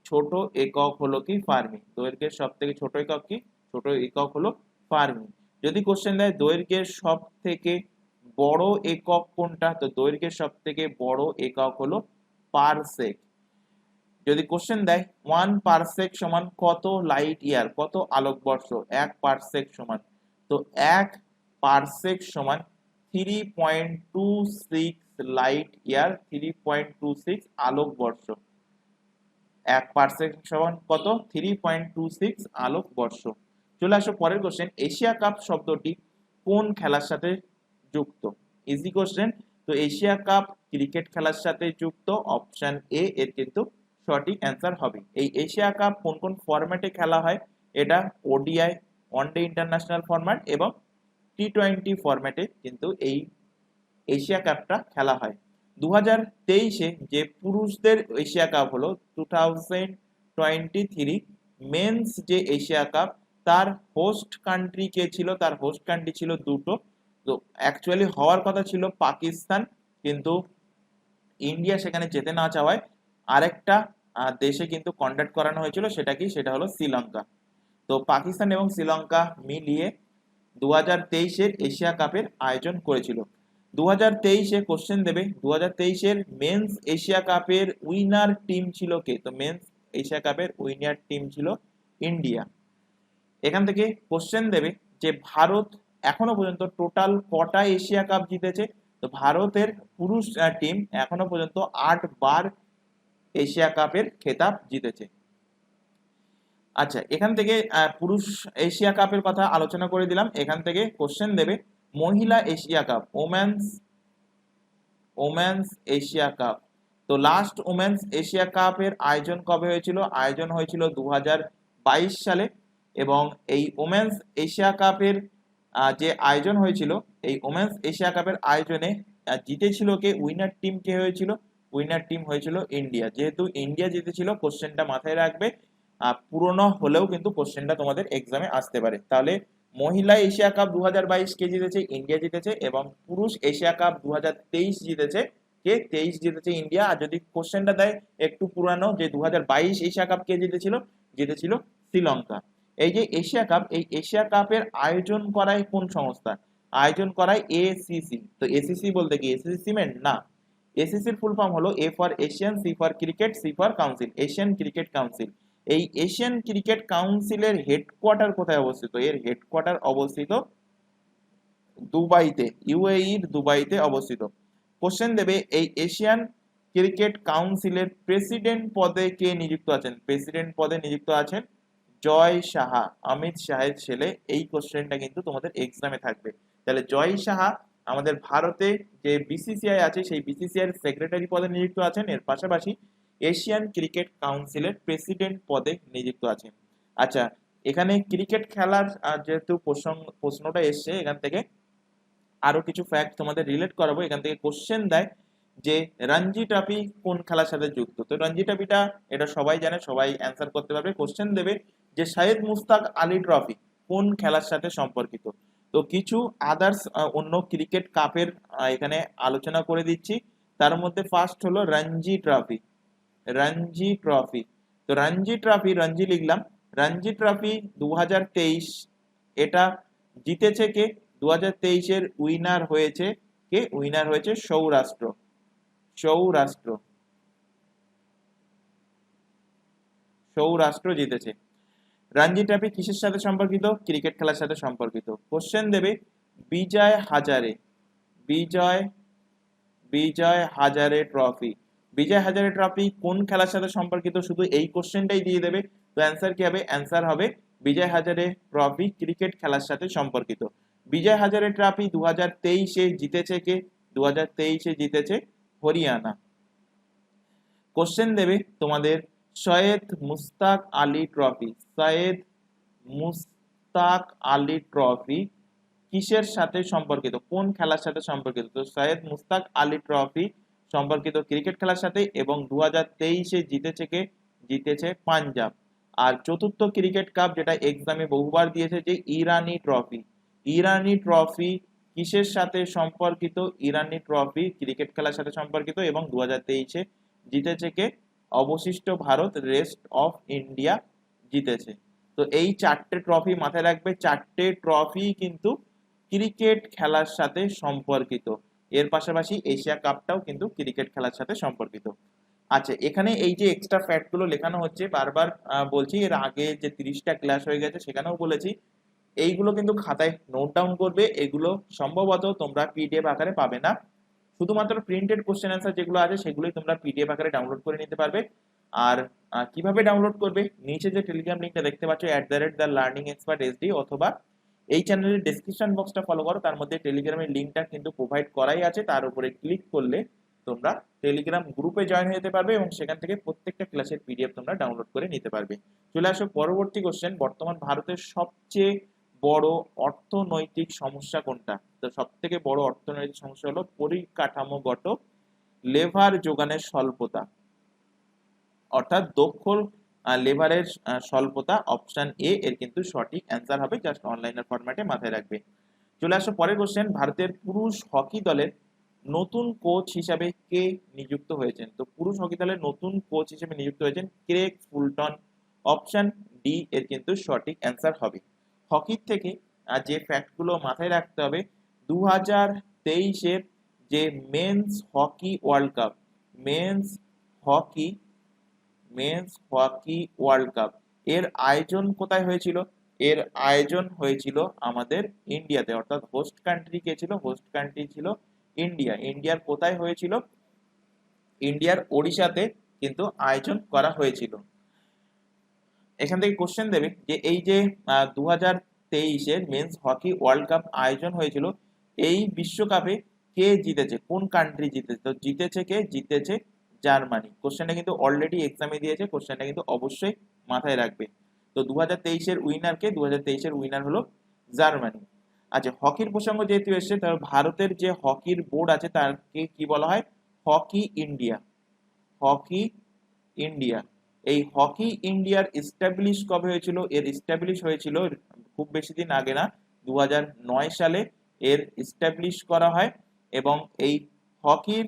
ছোট একক হলো কি? ফার্মি। দৈর্ঘ্যের সব থেকে ছোট একক কি? ছোট একক হলো ফার্মি। যদি কোশ্চেন দেয় দৈর্ঘ্যের সব থেকে বড় একক কোনটা, তো দৈর্ঘ্যের সব থেকে বড় একক হলো পারসেক। যদি কোশ্চেন দেয় 1 পারসেক সমান কত লাইট ইয়ার, কত আলোকবর্ষ, 1 পারসেক সমান, তো 1 পারসেক সমান 3.26 লাইট ইয়ার, 3.26 আলোকবর্ষ। 1 পারসেক সমান কত? 3.26 আলোকবর্ষ। চলে আসো পরের কোশ্চেন, এশিয়া কাপ শব্দটি কোন খেলার সাথে যুক্ত? ইজি কোশ্চেন, তো এশিয়া কাপ ক্রিকেট খেলার সাথে যুক্ত, অপশন এ এর কিন্তু সঠিক অ্যান্সার হবে। এই এশিয়া কাপ কোন কোন ফরম্যাটে খেলা হয়? এটা ওডিআই, ওয়ানডে ইন্টারন্যাশনাল ফরম্যাট, এবং টি20 ফরম্যাটে কিন্তু এই এশিয়া কাপটা খেলা হয়। 2023-এ যে পুরুষদের এশিয়া কাপ হলো 2023 মেন্স যে এশিয়া কাপ, তার হোস্ট কান্ট্রি কে ছিল? তার হোস্ট কান্ট্রি ছিল দুটো। তো অ্যাকচুয়ালি হওয়ার কথা ছিল পাকিস্তান, কিন্তু ইন্ডিয়া সেখানে যেতে না চাওয়ায় আরেকটা দেশে কিন্তু কন্ডাক্ট করানো হয়েছিল, সেটা কি? সেটা হলো শ্রীলঙ্কা। তো পাকিস্তান এবং শ্রীলঙ্কা মিলিয়ে 2023-এর এশিয়া কাপের আয়োজন করেছিল। 2023-এ কোশ্চেন দেবে 2023-এর মেন্স এশিয়া কাপের উইনার টিম ছিল কে, তো মেন্স এশিয়া কাপের উইনার টিম ছিল ইন্ডিয়া। এখান থেকে কোশ্চেন দেবে যে ভারত এখনো পর্যন্ত টোটাল কটা এশিয়া কাপ জিতেছে, তো ভারতের পুরুষ টিম এখনো পর্যন্ত 8 বার এশিয়া কাপের খেতাব জিতেছে। আচ্ছা, এখান থেকে পুরুষ এশিয়া কাপের কথা আলোচনা করে দিলাম। এখান থেকে কোশ্চেন দেবে মহিলা Asia cup, women's women's Asia cup. তো লাস্ট ওমেন্স এশিয়া কাপের আয়োজন কবে হয়েছিল? আয়োজন হয়েছিল 2022 সালে। এবং এই ওমেন্স এশিয়া কাপের যে আয়োজন হয়েছিল, এই ওমেন্স এশিয়া কাপের আয়োজনে জিতেছিল কে? উইনার টিম কে হয়েছিল? উইনার টিম হয়েছিল ইন্ডিয়া। যেহেতু ইন্ডিয়া জিতেছিল, কোশ্চেনটা মাথায় রাখবে। পুরনো হলেও কিন্তু কোশ্চেনটা তোমাদের এক্সামে আসতে পারে। তাহলে মহিলা এশিয়া কাপ 2022 কে জিতেছে? ইন্ডিয়া জিতেছে। এবং পুরুষ এশিয়া কাপ 2023 জিতেছে কে? 23 জিতেছে ইন্ডিয়া। আর যদি কোশ্চেনটা দেয় একটু পুরানো, যে 2022 এশিয়া কাপ কে জিতেছিল? জিতেছিল শ্রীলঙ্কা। এই যে এশিয়া কাপ, এই এশিয়া কাপের আয়োজন করায় কোন সংস্থা? আয়োজন করায় এসিসি। তো এসিসি বলতে কি এসিসি সিমেন্ট? না, এসিসির ফুল ফর্ম হলো A for Asian, C for cricket, C for council, Asian cricket council. এই এশিয়ান ক্রিকেট কাউন্সিলের হেডকোয়ার্টার কোথায় অবস্থিত? এর হেডকোয়ার্টার অবস্থিত দুবাইতে, ইউএইর দুবাইতে অবস্থিত। কোশ্চেন দেবে, এই এশিয়ান ক্রিকেট কাউন্সিলের প্রেসিডেন্ট পদে কে নিযুক্ত আছেন? প্রেসিডেন্ট পদে নিযুক্ত আছেন জয় সাহা, অমিত শাহের ছেলে। এই কোশ্চেনটা কিন্তু তোমাদের এক্সামে থাকবে। তাহলে জয় সাহা আমাদের ভারতে যে বিসিসিআই আছে, সেই বিসিসিআই এর সেক্রেটারি পদে নিযুক্ত আছেন। এর পাশাপাশি এশিয়ান ক্রিকেট কাউন্সিলের প্রেসিডেন্ট পদে নিযুক্ত আছেন। আচ্ছা, এখানে ক্রিকেট খেলার যেহেতু প্রশ্নটা এসছে, এখান থেকে আরো কিছু ফ্যাক্ট তোমাদের রিলেট করাবো। এখান থেকে কোশ্চেন দেয় যে রঞ্জি ট্রফি কোন খেলার সাথে যুক্ত? তো রঞ্জি ট্রফিটা এটা সবাই জানে, সবাই অ্যান্সার করতে পারবে। কোশ্চেন দেবে যে সৈয়দ মুশতাক আলী ট্রফি কোন খেলার সাথে সম্পর্কিত? তো কিছু আদার্স অন্য ক্রিকেট কাপের এখানে আলোচনা করে দিচ্ছি। তার মধ্যে ফার্স্ট হলো রঞ্জি ট্রফি। রঞ্জি ট্রফি, তো রঞ্জি ট্রফি, রঞ্জি লিখলাম, রঞ্জি ট্রফি 2023 এটা জিতেছে কে? 2023 এর উইনার হয়েছে কে? উইনার হয়েছে সৌরাষ্ট্র। সৌরাষ্ট্র, সৌরাষ্ট্র জিতেছে। রঞ্জি ট্রফি কিসের সাথে সম্পর্কিত? ক্রিকেট খেলার সাথে সম্পর্কিত। কোশ্চেন দেবে বিজয় হাজারে, বিজয় বিজয় হাজারে ট্রফি, বিজয় হাজারে ট্রফি কোন খেলার সাথে সম্পর্কিত? শুধু এই কোশ্চেনটাই দিয়ে দেবে। তো অ্যান্সার কি হবে? অ্যান্সার হবে বিজয় হাজারে ট্রফি ক্রিকেট খেলার সাথে সম্পর্কিত। বিজয় হাজারে ট্রফি 2023-এ জিতেছে কে? 2023-এ জিতেছে হরিয়ানা। কোশ্চেন দেবে তোমাদের সৈয়দ মুশতাক আলী ট্রফি, সৈয়দ মুশতাক আলী ট্রফি কিসের সাথে সম্পর্কিত? কোন খেলার সাথে সম্পর্কিত? তো সৈয়দ মুশতাক আলী ট্রফি সম্পর্কিত ক্রিকেট খেলার সাথে। এবং 2023-এ জিতেছে কে? জিতেছে পাঞ্জাব। আর চতুর্থ ক্রিকেট কাপ, যেটা এক্সামে বহুবার দিয়েছে, যে ইরানি ট্রফি, ইরানি ট্রফি কিসের সাথে সম্পর্কিত? ইরানি ট্রফি ক্রিকেট খেলার সাথে সম্পর্কিত। এবং 2023-এ জিতেছে কে? অবশিষ্ট ভারত, রেস্ট অফ ইন্ডিয়া জিতেছে। তো এই চারটে ট্রফি মাথায় রাখবে, চারটে ট্রফি কিন্তু ক্রিকেট খেলার সাথে সম্পর্কিত। এর পাশাপাশি এশিয়া কাপটাও কিন্তু ক্রিকেট খেলার সাথে সম্পর্কিত। আচ্ছা, এখানে এই যে এক্সট্রা ফ্যাক্ট গুলো লেখানো হচ্ছে, বারবার বলছি, এর আগে যে 30টা ক্লাস হয়ে গেছে সেখানেও বলেছি, এইগুলো কিন্তু খাতায় নোট ডাউন করবে। এগুলো সম্ভবত তোমরা পিডিএফ আকারে পাবে না, শুধুমাত্র প্রিন্টেড কোশ্চেন অ্যান্সার যেগুলো আছে সেগুলোই তোমরা পিডিএফ আকারে ডাউনলোড করে নিতে পারবে। আর কিভাবে ডাউনলোড করবে? নিচে যে টেলিগ্রাম লিঙ্কটা দেখতে পাচ্ছ @theLearningExpertSD, অথবা এই চ্যানেলের ডেসক্রিপশন বক্সটা ফলো করো, তার মধ্যে টেলিগ্রামের লিঙ্কটা কিন্তু প্রোভাইড করাই আছে। তার উপরে ক্লিক করলে তোমরা টেলিগ্রাম গ্রুপে জয়েন হতে পারবে এবং সেখান থেকে প্রত্যেকটা ক্লাসের পিডিএফ তোমরা ডাউনলোড করে নিতে পারবে। চলে আসো পরবর্তী কোশ্চেন। বর্তমান ভারতের সবচেয়ে বড় অর্থনৈতিক সমস্যা কোনটা? তো সব থেকে বড় অর্থনৈতিক সমস্যা হলো পরিকাঠামোগত লেভার যোগানের স্বল্পতা, অর্থাৎ দক্ষ লেভারের স্বল্পতা। অপশন এ এর কিন্তু সঠিক অ্যান্সার হবে। জাস্ট অনলাইনের ফরম্যাটে মাথায় রাখবে। চলে আসো পরের কোশ্চেন। ভারতের পুরুষ হকি দলের নতুন কোচ হিসাবে কে নিযুক্ত হয়েছেন? তো পুরুষ হকি দলের নতুন কোচ হিসেবে নিযুক্ত হয়েছেন ক্রেগ ফুলটন। অপশন ডি এর কিন্তু সঠিক অ্যান্সার হবে। হকির থেকে যে ফ্যাক্টগুলো মাথায় রাখতে হবে, 2023-এর যে men's hockey world cup, men's hockey world cup এর আয়োজন কোথায় হয়েছিল? এর আয়োজন হয়েছিল আমাদের ইন্ডিয়াতে, অর্থাৎ হোস্ট কান্ট্রি কে ছিল? হোস্ট কান্ট্রি ছিল ইন্ডিয়া। ইন্ডিয়ার কোথায় হয়েছিল? ইন্ডিয়ার ওড়িশাতে কিন্তু আয়োজন করা হয়েছিল। এখান থেকে কোশ্চেন দেবে যে এই যে 2023-এর মেন্স হকি ওয়ার্ল্ড কাপ আয়োজন হয়েছিল, এই বিশ্বকাপে কে জিতেছে, কোন কান্ট্রি জিতেছে? তো জিতেছে কে? জিতেছে জার্মানি। কোশ্চেনটা কিন্তু অলরেডি এক্সামে দিয়েছে, কোশ্চেনটা কিন্তু অবশ্যই মাথায় রাখবে। তো 2023-এর উইনার কে? 2023-এর উইনার হলো জার্মানি। আচ্ছা, হকির প্রসঙ্গ যেহেতু এসছে, তাহলে ভারতের যে হকির বোর্ড আছে তাকে কি বলা হয়? Hockey India. Hockey India. এই হকি ইন্ডিয়ার এস্টাবলিশ কবে হয়েছিল? এর এস্টাবলিশ হয়েছিল খুব বেশি দিন আগে না, 2009 সালে এর এস্টাবলিশ করা হয়। এবং এই হকির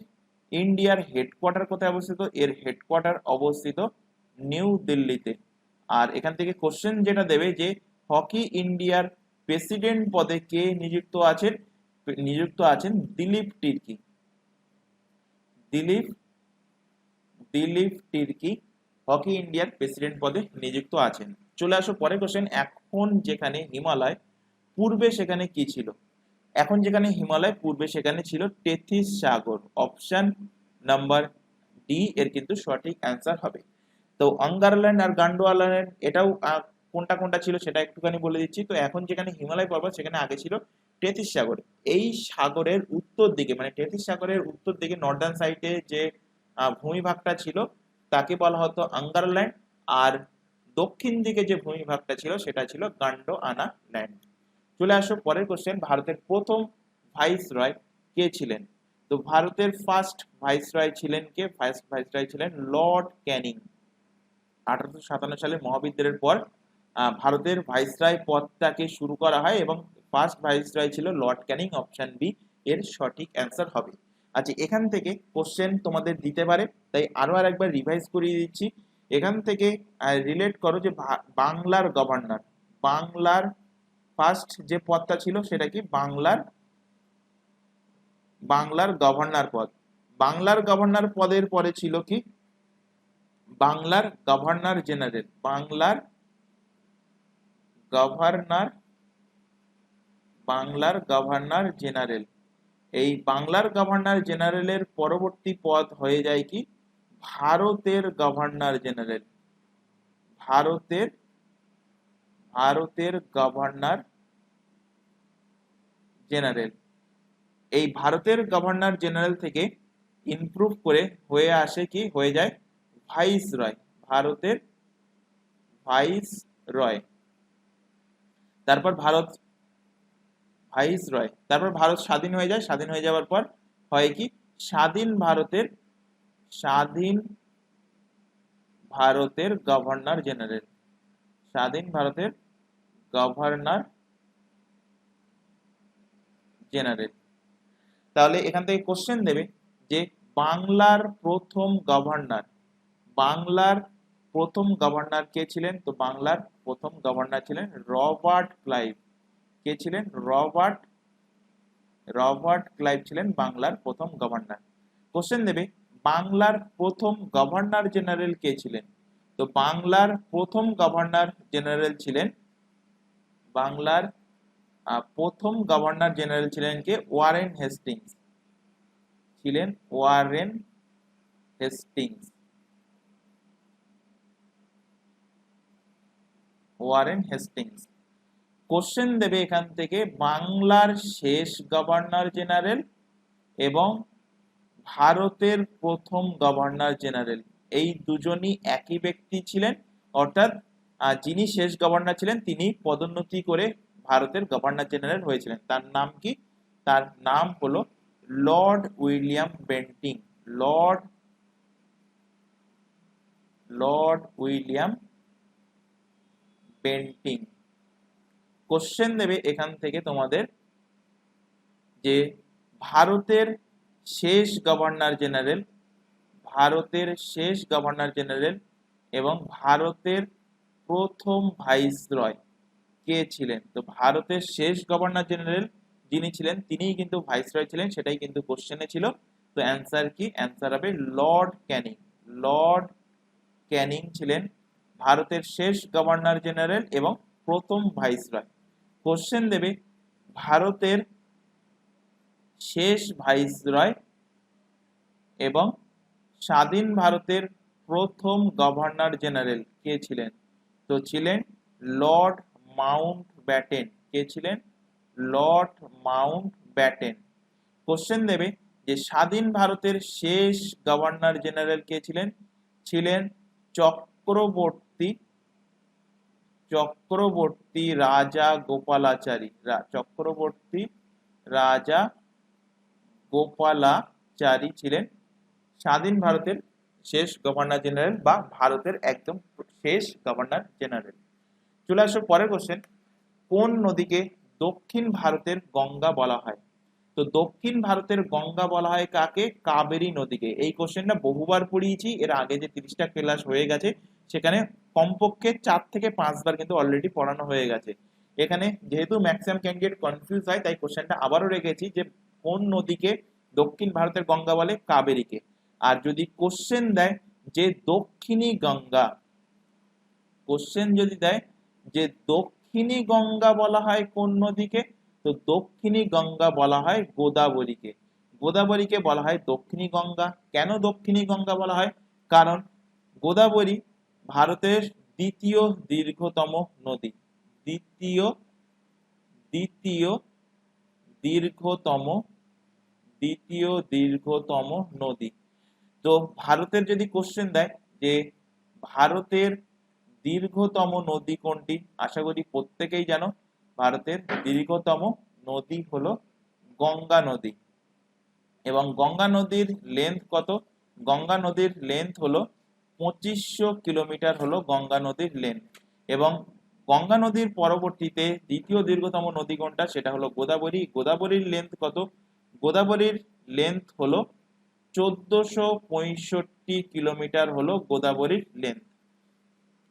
ইন্ডিয়ার হেডকোয়ার্টার কোথায় অবস্থিত? এর হেডকোয়ার্টার অবস্থিত নিউ দিল্লিতে। আর এখান থেকে কোশ্চেন যেটা দেবে যে হকি ইন্ডিয়ার প্রেসিডেন্ট পদে কে নিযুক্ত আছেন? নিযুক্ত আছেন দিলীপ তির্কি। দিলীপ দিলীপ তির্কি হকি ইন্ডিয়ার প্রেসিডেন্ট পদে নিযুক্ত আছেন। চলে আসো পরের কোশ্চেন। এখন যেখানে হিমালয়, পূর্বে সেখানে কি ছিল? এখন যেখানে হিমালয়, পূর্বে সেখানে ছিল টেথিস সাগর। অপশন নাম্বার ডি এর কিন্তু সঠিক অ্যান্সার হবে। তো অঙ্গারল্যান্ড আর গন্ডোয়ালাল্যান্ড এটাও কোনটা কোনটা ছিল সেটা একটুখানি বলে দিচ্ছি। তো এখন যেখানে হিমালয় পর্বত সেখানে আগে ছিল টেথিস সাগর। এই সাগরের উত্তর দিকে, মানে টেথিস সাগরের উত্তর দিকে নর্দার্ন সাইডে যে ভূমিভাগটা ছিল তাকে বলা হতো অঙ্গারল্যান্ড। আর দক্ষিণ দিকে যে ভূমিভাগটা ছিল সেটা ছিল গন্ডোয়ানা ল্যান্ড। চলে আসো পরের কোশ্চেন। ভারতের প্রথম ভাইসরয় কে ছিলেন? তো ভারতের ফার্স্ট ভাইসরয় ছিলেন কে? ফার্স্ট ভাইসরয় ছিলেন লর্ড ক্যানিং। 1857 সালে মহাবিদ্রোহের পর ভারতের ভাইসরয় পদটাকে শুরু করা হয় এবং ফার্স্ট ভাইসরয় ছিল লর্ড ক্যানিং। অপশন বি এর সঠিক অ্যান্সার হবে। আচ্ছা, এখান থেকে কোশ্চেন তোমাদের দিতে পারে, তাই আরো একবার রিভাইজ করিয়ে দিচ্ছি। এখান থেকে রিলেট করো যে বাংলার গভর্নর, বাংলার ফার্স্ট যে পদটা ছিল সেটা কি? বাংলার গভর্নর পদ। বাংলার গভর্নর পদের পরে ছিল কি? বাংলার গভর্নর জেনারেল। গভর্নর বাংলার গভর্নর জেনারেল। এই বাংলার গভর্নর জেনারেলের পরবর্তী পদ হয়ে যায় কি? ভারতের গভর্নর জেনারেল। ভারতের ভারতের গভর্নর জেনারেল। এই ভারতের গভর্নর জেনারেল থেকে ইমপ্রুভ করে হয়ে আসে কি? হয়ে যায় ভাইস রয়। ভারতের ভাইস রয়। তারপর ভারত ভাইস রয়। তারপর ভারত স্বাধীন হয়ে যায়। স্বাধীন হয়ে যাওয়ার পর হয় কি? স্বাধীন ভারতের গভর্নর জেনারেল। স্বাধীন ভারতের গভর্নর জেনারেল। তাহলে এখান থেকে কোশ্চেন দেবে যে বাংলার প্রথম গভর্নর, বাংলার প্রথম গভর্নর কে ছিলেন? তো বাংলার প্রথম গভর্নর ছিলেন রবার্ট ক্লাইভ। কে ছিলেন? রবার্ট ক্লাইভ ছিলেন বাংলার প্রথম গভর্নর। কোশ্চেন দেবে বাংলার প্রথম গভর্নর জেনারেল কে ছিলেন? তো বাংলার প্রথম গভর্নর জেনারেল ছিলেন বাংলার প্রথম গভর্নর জেনারেল ছিলেন কে? Warren Hastings. ছিলেন Warren Hastings. Warren Hastings. Question দেবে এখান থেকে বাংলার শেষ গভর্নর জেনারেল এবং ভারতের প্রথম গভর্নর জেনারেল, এই দুজনই একই ব্যক্তি ছিলেন। অর্থাৎ যিনি শেষ গভর্নর ছিলেন তিনি পদোন্নতি করে ভারতের গভর্নর জেনারেল হয়েছিলেন। তার নাম কি? তার নাম হলো Lord William Bentinck. Lord William Bentinck. Question দেবে এখান থেকে তোমাদের যে ভারতের শেষ গভর্নর জেনারেল, ভারতের শেষ গভর্নর জেনারেল এবং ভারতের প্রথম ভাইসরয় কে ছিলেন? তো ভারতের শেষ গভর্নর জেনারেল যিনি ছিলেন তিনিই কিন্তু ভাইসরয় ছিলেন, সেটাই কিন্তু কোশ্চেনে ছিল। তো অ্যান্সার কি? অ্যান্সার হবে লর্ড ক্যানিং। লর্ড ক্যানিং ছিলেন ভারতের শেষ গভর্নর জেনারেল এবং প্রথম ভাইসরয়। কোশ্চেন দেবে ভারতের শেষ ভাইসরয় এবং স্বাধীন ভারতের প্রথম গভর্নর জেনারেল কে ছিলেন? তো ছিলেন লর্ড মাউন্ট ব্যাটেন। কে ছিলেন? Lord Mount Batten. কোশ্চেন দেবে যে স্বাধীন ভারতের শেষ গভর্নর জেনারেল কে ছিলেন? ছিলেন চক্রবর্তী চক্রবর্তী রাজা গোপালাচারী। চক্রবর্তী রাজা গোপালাচারী ছিলেন স্বাধীন ভারতের শেষ গভর্নর জেনারেল বা ভারতের একদম শেষ গভর্নর জেনারেল। চলে আসো পরের কোশ্চেন, কোন নদীকে দক্ষিণ ভারতের গঙ্গা বলা হয়? তো দক্ষিণ ভারতের গঙ্গা বলা হয় কাকে? কাবেরী নদীকে। এই কোশ্চেনটা বহুবার পড়িয়েছি, এর আগে যে 30টা ক্লাস হয়ে গেছে সেখানে কমপক্ষে 4 থেকে 5 বার কিন্তু অলরেডি পড়ানো হয়ে গেছে। এখানে যেহেতু ম্যাক্সিমাম ক্যান্ডিডেট কনফিউজ হয় তাই কোশ্চেনটা আবারও রেখেছি যে কোন নদীকে দক্ষিণ ভারতের গঙ্গা বলে? কাবেরীকে। আর যদি কোশ্চেন দেয় যে দক্ষিণী গঙ্গা, কোশ্চেন যদি দেয় যে দক্ষিণী গঙ্গা বলা হয় কোন নদীকে? তো দক্ষিণী গঙ্গা বলা হয় গোদাবরীকে। গোদাবরীকে বলা হয় দক্ষিণী গঙ্গা। কেন দক্ষিণী গঙ্গা বলা হয়? কারণ গোদাবরী ভারতের দ্বিতীয় দীর্ঘতম নদী। দ্বিতীয় দ্বিতীয় দীর্ঘতম দ্বিতীয় দীর্ঘতম নদী। তো ভারতের যদি কোশ্চেন দেয় যে ভারতের দীর্ঘতম নদী কোনটি? আশা করি প্রত্যেকেই জানো ভারতের দীর্ঘতম নদী হলো গঙ্গা নদী। এবং গঙ্গা নদীর লেন্থ কত? গঙ্গা নদীর লেন্থ হলো 2500 কিলোমিটার হলো গঙ্গা নদীর লেন্থ। এবং গঙ্গা নদীর পরবর্তীতে দ্বিতীয় দীর্ঘতম নদী কোনটা? সেটা হলো গোদাবরী। গোদাবরীর লেন্থ কত? গোদাবরীর লেন্থ হলো 1465 কিলোমিটার হলো গোদাবরীর লেন্থ।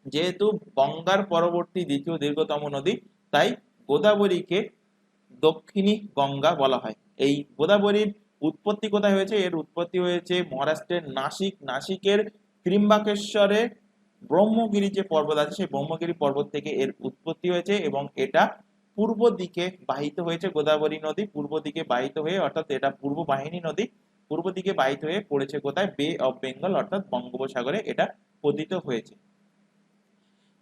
যেহেতু গঙ্গার পরবর্তী দ্বিতীয় দীর্ঘতম নদী তাই গোদাবরীকে দক্ষিণী গঙ্গা বলা হয়। এই গোদাবরীর উৎপত্তি কোথায় হয়েছে? এর উৎপত্তি হয়েছে মহারাষ্ট্রের নাসিক। নাসিকের ত্রিম্বাকেশ্বরে ব্রহ্মগিরি যে পর্বত আছে সেই ব্রহ্মগিরি পর্বত থেকে এর উৎপত্তি হয়েছে এবং এটা পূর্ব দিকে বাহিত হয়েছে। গোদাবরী নদী পূর্ব দিকে বাহিত হয়ে, অর্থাৎ এটা পূর্ব বাহিনী নদী, পূর্ব দিকে বাহিত হয়ে পড়েছে কোথায়? বে অফ বেঙ্গল অর্থাৎ বঙ্গোপসাগরে এটা পতিত হয়েছে।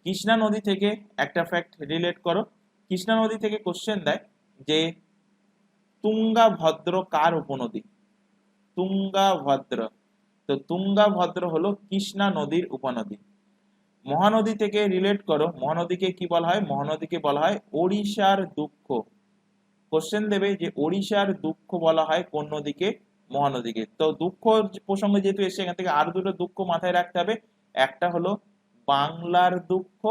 কৃষ্ণা নদী থেকে একটা ফ্যাক্ট রিলেট করো। কৃষ্ণা নদী থেকে কোশ্চেন দেয় যে তুঙ্গাভদ্র কার উপনদী? তুঙ্গাভদ্র। তো তুঙ্গাভদ্র হলো কৃষ্ণা নদীর উপনদী। মহানদী থেকে রিলেট করো। মহানদীকে কি বলা হয়? মহানদীকে বলা হয় ওড়িশার দুঃখ। কোশ্চেন দেবে যে ওড়িশার দুঃখ বলা হয় কোন নদীকে? মহানদীকে। তো দুঃখ প্রসঙ্গে যেহেতু এসে এখান থেকে আর দুটো দুঃখ মাথায় রাখতে হবে। একটা হলো বাংলার দুঃখ।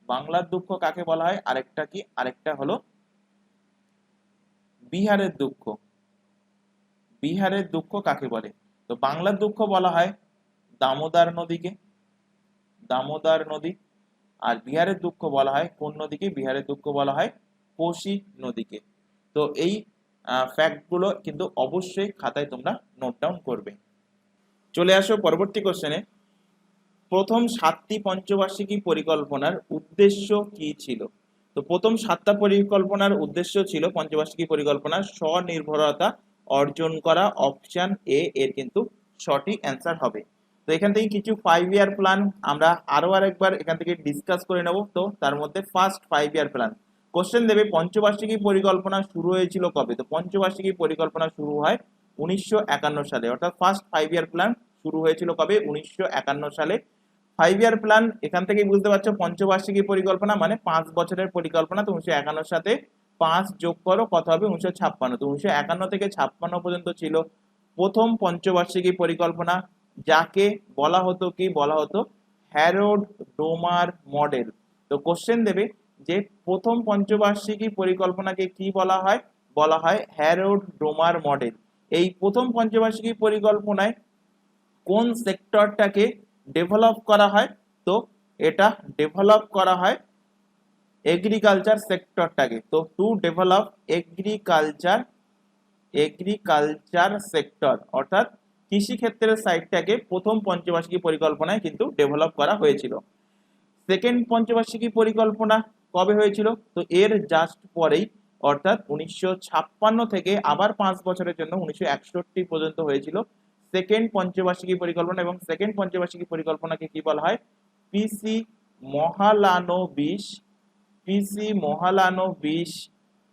বাংলার দুঃখ কাকে বলা হয়? আরেকটা কি? আরেকটা হলো বিহারের দুঃখ। বিহারের দুঃখ কাকে বলে? তো বাংলার দুঃখ বলা হয় দামোদর নদীকে, দামোদর নদী। আর বিহারের দুঃখ বলা হয় কোন নদীকে? বিহারের দুঃখ বলা হয় কোশি নদীকে। তো এই ফ্যাক্টগুলো কিন্তু অবশ্যই খাতায় তোমরা নোট ডাউন করবে। চলে আসো পরবর্তী কোশ্চেনে। প্রথম 7টি পঞ্চবার্ষিকী পরিকল্পনার উদ্দেশ্য কি ছিল? তো প্রথম 7টা পরিকল্পনার উদ্দেশ্য ছিল পঞ্চবার্ষিকী পরিকল্পনার স্বনির্ভরতা অর্জন করা। অপশন এ এর কিন্তু সঠিক অ্যান্সার হবে। তো এখান থেকে কিছু 5 ইয়ার প্ল্যান আমরা আরেকবার এখান থেকে ডিসকাস করে নেব। তো তার মধ্যে ফার্স্ট 5 ইয়ার প্ল্যান কোশ্চেন দেবে পঞ্চবার্ষিকী পরিকল্পনা শুরু হয়েছিল কবে? তো পঞ্চবার্ষিকী পরিকল্পনা শুরু হয় 1951 সালে, অর্থাৎ ফার্স্ট 5 ইয়ার প্ল্যান শুরু হয়েছিল কবে? 1951 সালে। 5 ইয়ার প্ল্যান এখান থেকেই বুঝতে পারছো পঞ্চবার্ষিকী পরিকল্পনা মানে 5 বছরের পরিকল্পনা। তো 1951 সাথে 5 যোগ করো কত হবে? 1956। তো 1951 থেকে 56 পর্যন্ত ছিল প্রথম পঞ্চবার্ষিকী পরিকল্পনা, যাকে বলা হতো কি? বলা হতো হ্যারোড ডোমার মডেল। তো কোশ্চেন দেবে যে প্রথম পঞ্চবার্ষিকী পরিকল্পনাকে কি বলা হয়? বলা হয় হ্যারোড ডোমার মডেল। এই প্রথম পঞ্চবার্ষিকী পরিকল্পনায় কোন সেক্টরটাকে ডেভেলপ করা হয়? তো এটা ডেভেলপ করা হয় এগ্রিকালচার সেক্টরটাকে। তো টু ডেভেলপ এগ্রিকালচার সেক্টর অর্থাৎ কৃষি ক্ষেত্রের সাইডটাকে প্রথম পঞ্চবার্ষিকী পরিকল্পনায় কিন্তু ডেভেলপ করা হয়েছিল। সেকেন্ড পঞ্চবার্ষিকী পরিকল্পনা কবে হয়েছিল? তো এর জাস্ট পরেই, অর্থাৎ 1956 থেকে আবার 5 বছরের জন্য 1961 পর্যন্ত হয়েছিল সেকেন্ড পঞ্চবার্ষিকী পরিকল্পনা। এবং সেকেন্ড পঞ্চবার্ষিকী পরিকল্পনাকে কি বলা হয়? পিসি মহালানোবিশ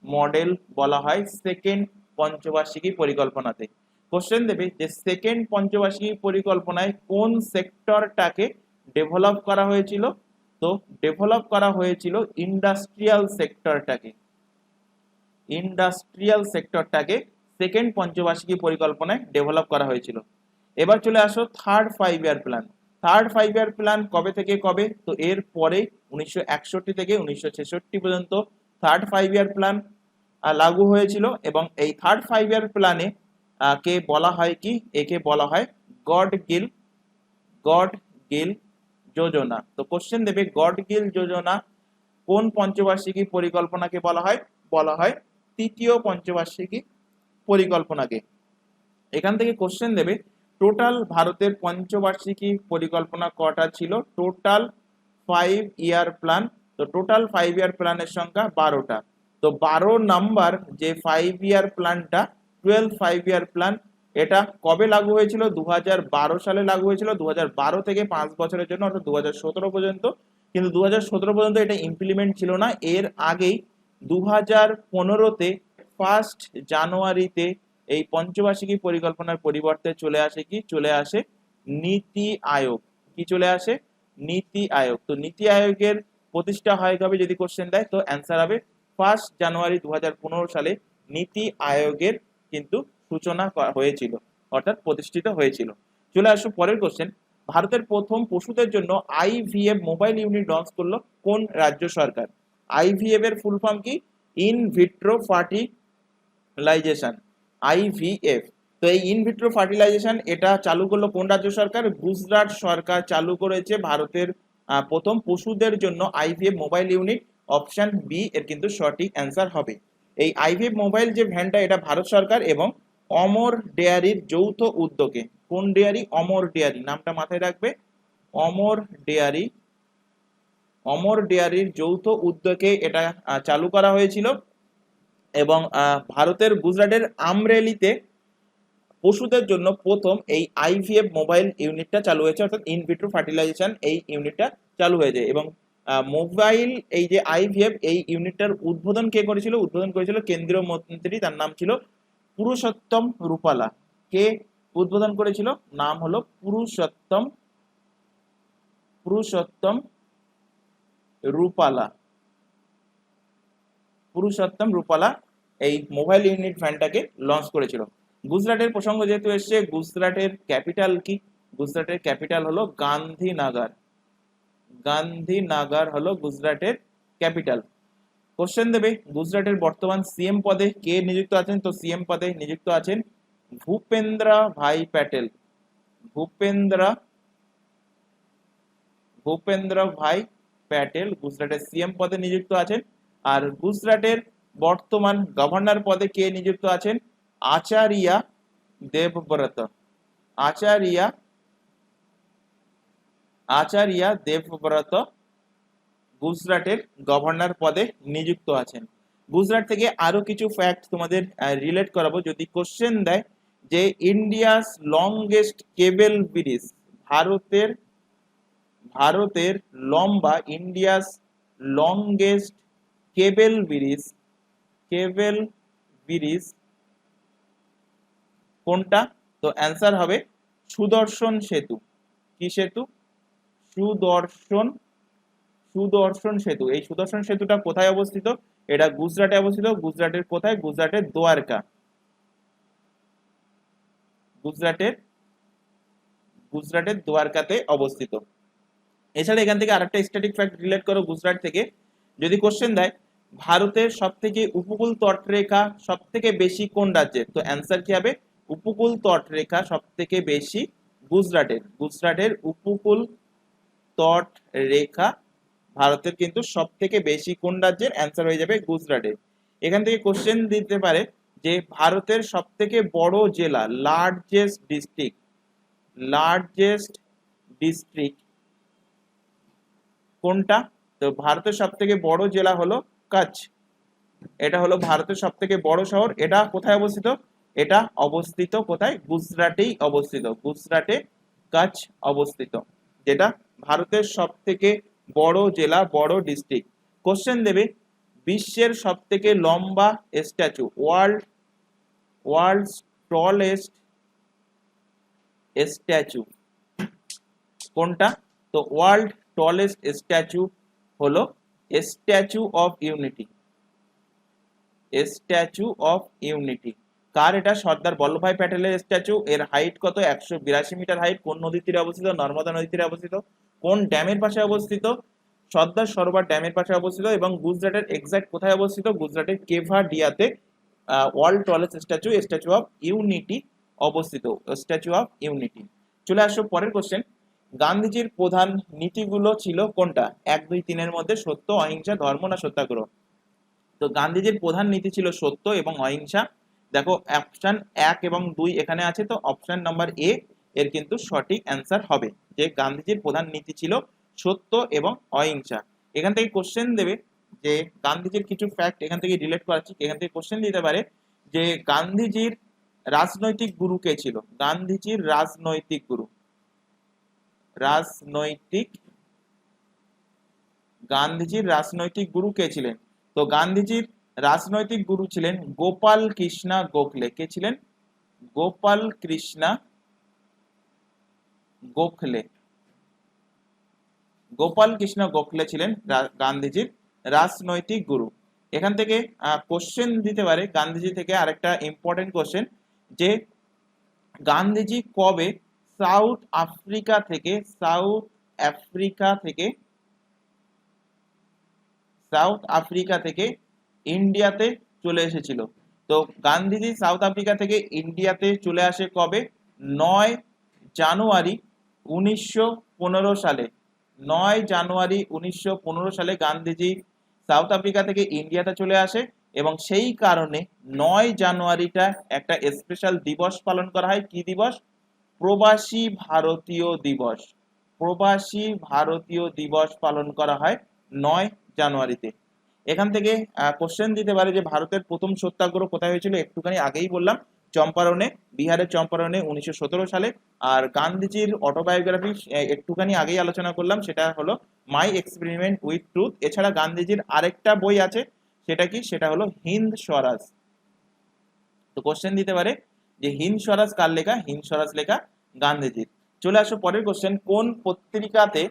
মডেল বলা হয় সেকেন্ড পঞ্চবার্ষিকী পরিকল্পনাতে। কোশ্চেন দেবে যে সেকেন্ড পঞ্চবার্ষিকী পরিকল্পনায় কোন সেক্টরটাকে ডেভেলপ করা হয়েছিল? তো ডেভেলপ করা হয়েছিল ইন্ডাস্ট্রিয়াল সেক্টরটাকে। ইন্ডাস্ট্রিয়াল সেক্টরটাকে সেকেন্ড পঞ্চবার্ষিকী পরিকল্পনায় ডেভেলপ করা হয়েছিল। এবার চলে আসো third 5 year plan. Third 5 year plan কবে থেকে কবে? তো এর পরে 1961 থেকে 1966 পর্যন্ত থার্ড 5 ইয়ার প্ল্যান লাগু হয়েছিল, এবং এই থার্ড 5 ইয়ার প্ল্যানে কে বলা হয় কি? একে বলা হয় গড গিল যোজনা। তো কোশ্চেন দেবে গড গিল যোজনা কোন পঞ্চবার্ষিকী পরিকল্পনাকে বলা হয়? বলা হয় তৃতীয় পঞ্চবার্ষিকী পরিকল্পনাকে। এখান থেকে কোশ্চেন দেবে টোটাল ভারতের পঞ্চবার্ষিকী পরিকল্পনা কটা ছিল? Total 5 year plan. তো টোটাল 5 ইয়ার প্ল্যানের সংখ্যা 12টা। তো 12 নাম্বার যে 5 ইয়ার প্ল্যানটা 12 5 ইয়ার প্ল্যান, এটা কবে লাগু হয়েছিল? 2012 সালে লাগু হয়েছিল। 2012 থেকে 5 বছরের জন্য, অর্থাৎ 2017 পর্যন্ত। কিন্তু 2017 পর্যন্ত এটা ইমপ্লিমেন্ট ছিল না। এর আগেই 2015-তে 1 জানুয়ারিতে এই পঞ্চবার্ষিকী পরিকল্পনার পরিবর্তে চলে আসে কি? চলে আসে নীতি আয়োগ। কি চলে আসে? নীতি আয়োগ। তো নীতি আয়োগের প্রতিষ্ঠা হয় কবে যদি কোশ্চেন দেয়? তো অ্যান্সার হবে 1 জানুয়ারি 2015 সালে নীতি আয়োগের কিন্তু সূচনা হয়েছিল, অর্থাৎ প্রতিষ্ঠিত হয়েছিল। চলে আসো পরের কোশ্চেন। ভারতের প্রথম পশুদের জন্য আইভিএফ মোবাইল ইউনিট লঞ্চ করলো কোন রাজ্য সরকার? আইভিএফ এর ফুল ফর্ম কি? In vitro fertilisation, IVF. তো এই ইনভিট্রো ফার্টিলাইজেশন এটা চালু করলো কোন রাজ্য সরকার? গুজরাট সরকার চালু করেছে ভারতের প্রথম পশুদের জন্য IVF mobile unit. Option B এর কিন্তু সঠিক অ্যান্সার হবে। এই আইভিএফ মোবাইল যে ভ্যানটা, এটা ভারত সরকার এবং অমর ডেয়ারির যৌথ উদ্যোগে। কোন ডেয়ারি? অমর ডেয়ারি, নামটা মাথায় রাখবে। অমর ডেয়ারি, অমর ডেয়ারির যৌথ উদ্যোগে এটা চালু করা হয়েছিল। এবং ভারতের গুজরাটের আমরেলিতে পশুদের জন্য প্রথম এই আইভিএফ মোবাইল ইউনিটটা চালু হয়েছে, অর্থাৎ ইনভিট্রো ফার্টিলাইজেশন এই ইউনিটটা চালু হয়েছে। এবং মোবাইল এই যে আইভিএফ এই ইউনিটটার উদ্বোধন কে করেছিল? উদ্বোধন করেছিল কেন্দ্রীয় মন্ত্রী, তার নাম ছিল পুরুষোত্তম রূপালা। কে উদ্বোধন করেছিল? নাম হলো পুরুষোত্তম রূপালা। পুরুষোত্তম রূপালা এই মোবাইল ইউনিট ভ্যানটাকে লঞ্চ করেছিল। গুজরাটের প্রসঙ্গ যেহেতু এসছে, গুজরাটের ক্যাপিটাল কি? গুজরাটের ক্যাপিটাল হলো গান্ধীনগর। গান্ধীনগর হলো গুজরাটের ক্যাপিটাল। কোশ্চেন দেবে গুজরাটের বর্তমান সিএম পদে কে নিযুক্ত আছেন? তো সিএম পদে নিযুক্ত আছেন ভূপেন্দ্র ভাই প্যাটেল। ভূপেন্দ্র ভাই প্যাটেল গুজরাটের সিএম পদে নিযুক্ত আছেন। আর গুজরাটের বর্তমান গভর্নর পদে কে নিযুক্ত আছেন? আচার্য দেবব্রত। আচার্য দেবব্রত গুজরাটের গভর্নর পদে নিযুক্ত আছেন। গুজরাট থেকে আরো কিছু ফ্যাক্ট তোমাদের রিলেট করাবো। যদি কোশ্চেন দেয় যে ইন্ডিয়াস লংগেস্ট কেবল ব্রিজ, ভারতের লম্বা ইন্ডিয়াস লংগেস্ট কেবল ব্রিজ কোনটা? তো অ্যান্সার হবে সুদর্শন সেতু। কি সেতু? সুদর্শন সেতু। এই সুদর্শন সেতুটা কোথায় অবস্থিত? এটা গুজরাটে অবস্থিত। গুজরাটের কোথায়? গুজরাটের দ্বারকা। গুজরাটের দ্বারকাতে অবস্থিত। এছাড়া এখান থেকে আরেকটা স্ট্যাটিক ফ্যাক্ট রিলেট করো গুজরাট থেকে। যদি কোশ্চেন দেয় ভারতের সবথেকে উপকূল তটরেখা সবথেকে বেশি কোন রাজ্যের? তো অ্যান্সার কি হবে? উপকূল তটরেখা সবথেকে বেশি গুজরাটের উপকূল তটরেখা ভারতের কিন্তু সবথেকে বেশি কোন রাজ্যের? অ্যান্সার হয়ে যাবে গুজরাটের। এখান থেকে কোশ্চেন দিতে পারে যে ভারতের সবথেকে বড় জেলা, লার্জেস্ট ডিস্ট্রিক্ট কোনটা? তো ভারতের সবথেকে বড় জেলা হলো কচ্ছ। এটা হলো ভারতের সবথেকে বড় শহর। এটা কোথায় অবস্থিত? এটা অবস্থিত কোথায়? গুজরাটেই অবস্থিত। গুজরাটে কচ্ছ অবস্থিত, যেটা ভারতের সবথেকে বড় জেলা, বড় ডিস্ট্রিক্ট। কোশ্চেন দেবে বিশ্বের সবথেকে লম্বা স্ট্যাচু, ওয়ার্ল্ডস টলেস্ট স্ট্যাচু কোনটা? তো ওয়ার্ল্ড টলেস্ট স্ট্যাচু হলো statue of unity. Statue of unity কার এটা? সর্দার বল্লভভাই প্যাটেলের স্ট্যাচু। এর হাইট কত? 182 মিটার হাইট। কোন নদীর তীরে অবস্থিত? নর্মদা নদীর তীরে অবস্থিত। কোন ড্যামের পাশে অবস্থিত? সর্দার সরোবর ড্যামের পাশে অবস্থিত। এবং গুজরাটের এক্সাক্ট কোথায় অবস্থিত? গুজরাটের কেভাডিয়াতে world tallest statue, statue of unity অবস্থিত। Statue of unity. চলে আসো পরের কোশ্চেন। গান্ধীজির প্রধান নীতিগুলো ছিল কোনটা? 1, 2, 3 মধ্যে সত্য, অহিংসা, ধর্ম না সত্যাগ্রহ? তো গান্ধীজির প্রধান নীতি ছিল সত্য এবং অহিংসা। দেখো অপশন 1 এবং 2 এখানে আছে, তো অপশন নাম্বার এ এর কিন্তু সঠিক অ্যান্সার হবে, যে গান্ধীজির প্রধান নীতি ছিল সত্য এবং অহিংসা। এখান থেকে কোশ্চেন দেবে যে গান্ধীজির কিছু ফ্যাক্ট এখান থেকে রিলেট করাচ্ছি, এখান থেকে কোশ্চেন দিতে পারে যে গান্ধীজির রাজনৈতিক গুরু কে ছিল? গান্ধীজির রাজনৈতিক গুরু, রাজনৈতিক গান্ধীজির রাজনৈতিক গুরু কে ছিলেন? তো গান্ধীজির রাজনৈতিক গুরু ছিলেন গোপাল কৃষ্ণা গোখলে। কে ছিলেন? গোপাল কৃষ্ণা গোখলে। গোপাল কৃষ্ণ গোখলে ছিলেন গান্ধীজির রাজনৈতিক গুরু। এখান থেকে কোশ্চেন দিতে পারে গান্ধীজি থেকে আরেকটা ইম্পর্টেন্ট কোশ্চেন, যে গান্ধীজি কবে সাউথ আফ্রিকা থেকে ইন্ডিয়াতে চলে এসেছিল? তো গান্ধীজি সাউথ আফ্রিকা থেকে ইন্ডিয়াতে চলে আসে কবে? 9 জানুয়ারি 1915 সালে। 9 জানুয়ারি 1915 সালে গান্ধীজি সাউথ আফ্রিকা থেকে ইন্ডিয়াতে চলে আসে, এবং সেই কারণে 9 জানুয়ারিটা একটা স্পেশাল দিবস পালন করা হয়। কি দিবস? প্রবাসী ভারতীয় দিবস। প্রবাসী ভারতীয় দিবস পালন করা হয় 9 জানুয়ারিতে। এখান থেকে কোশ্চেন দিতে পারে যে ভারতের প্রথম সত্যাগ্রহ কোথায় হয়েছিল? একটুখানি আগেই বললাম, চম্পারণে, বিহারের চম্পারণে 1917 সালে। আর গান্ধীজির অটোবায়োগ্রাফি একটুখানি আগেই আলোচনা করলাম, সেটা হলো মাই এক্সপেরিমেন্ট উইথ ট্রুথ। এছাড়া গান্ধীজির আরেকটা বই আছে, সেটা কি? সেটা হলো হিন্দ স্বরাজ। তো কোশ্চেন দিতে পারে যে হিন্দ স্বরাজ কার লেখা? হিন্দ স্বরাজ লেখা গান্ধীজির। চলে আসো পরের কোশ্চেন। কোন পত্রিকাতে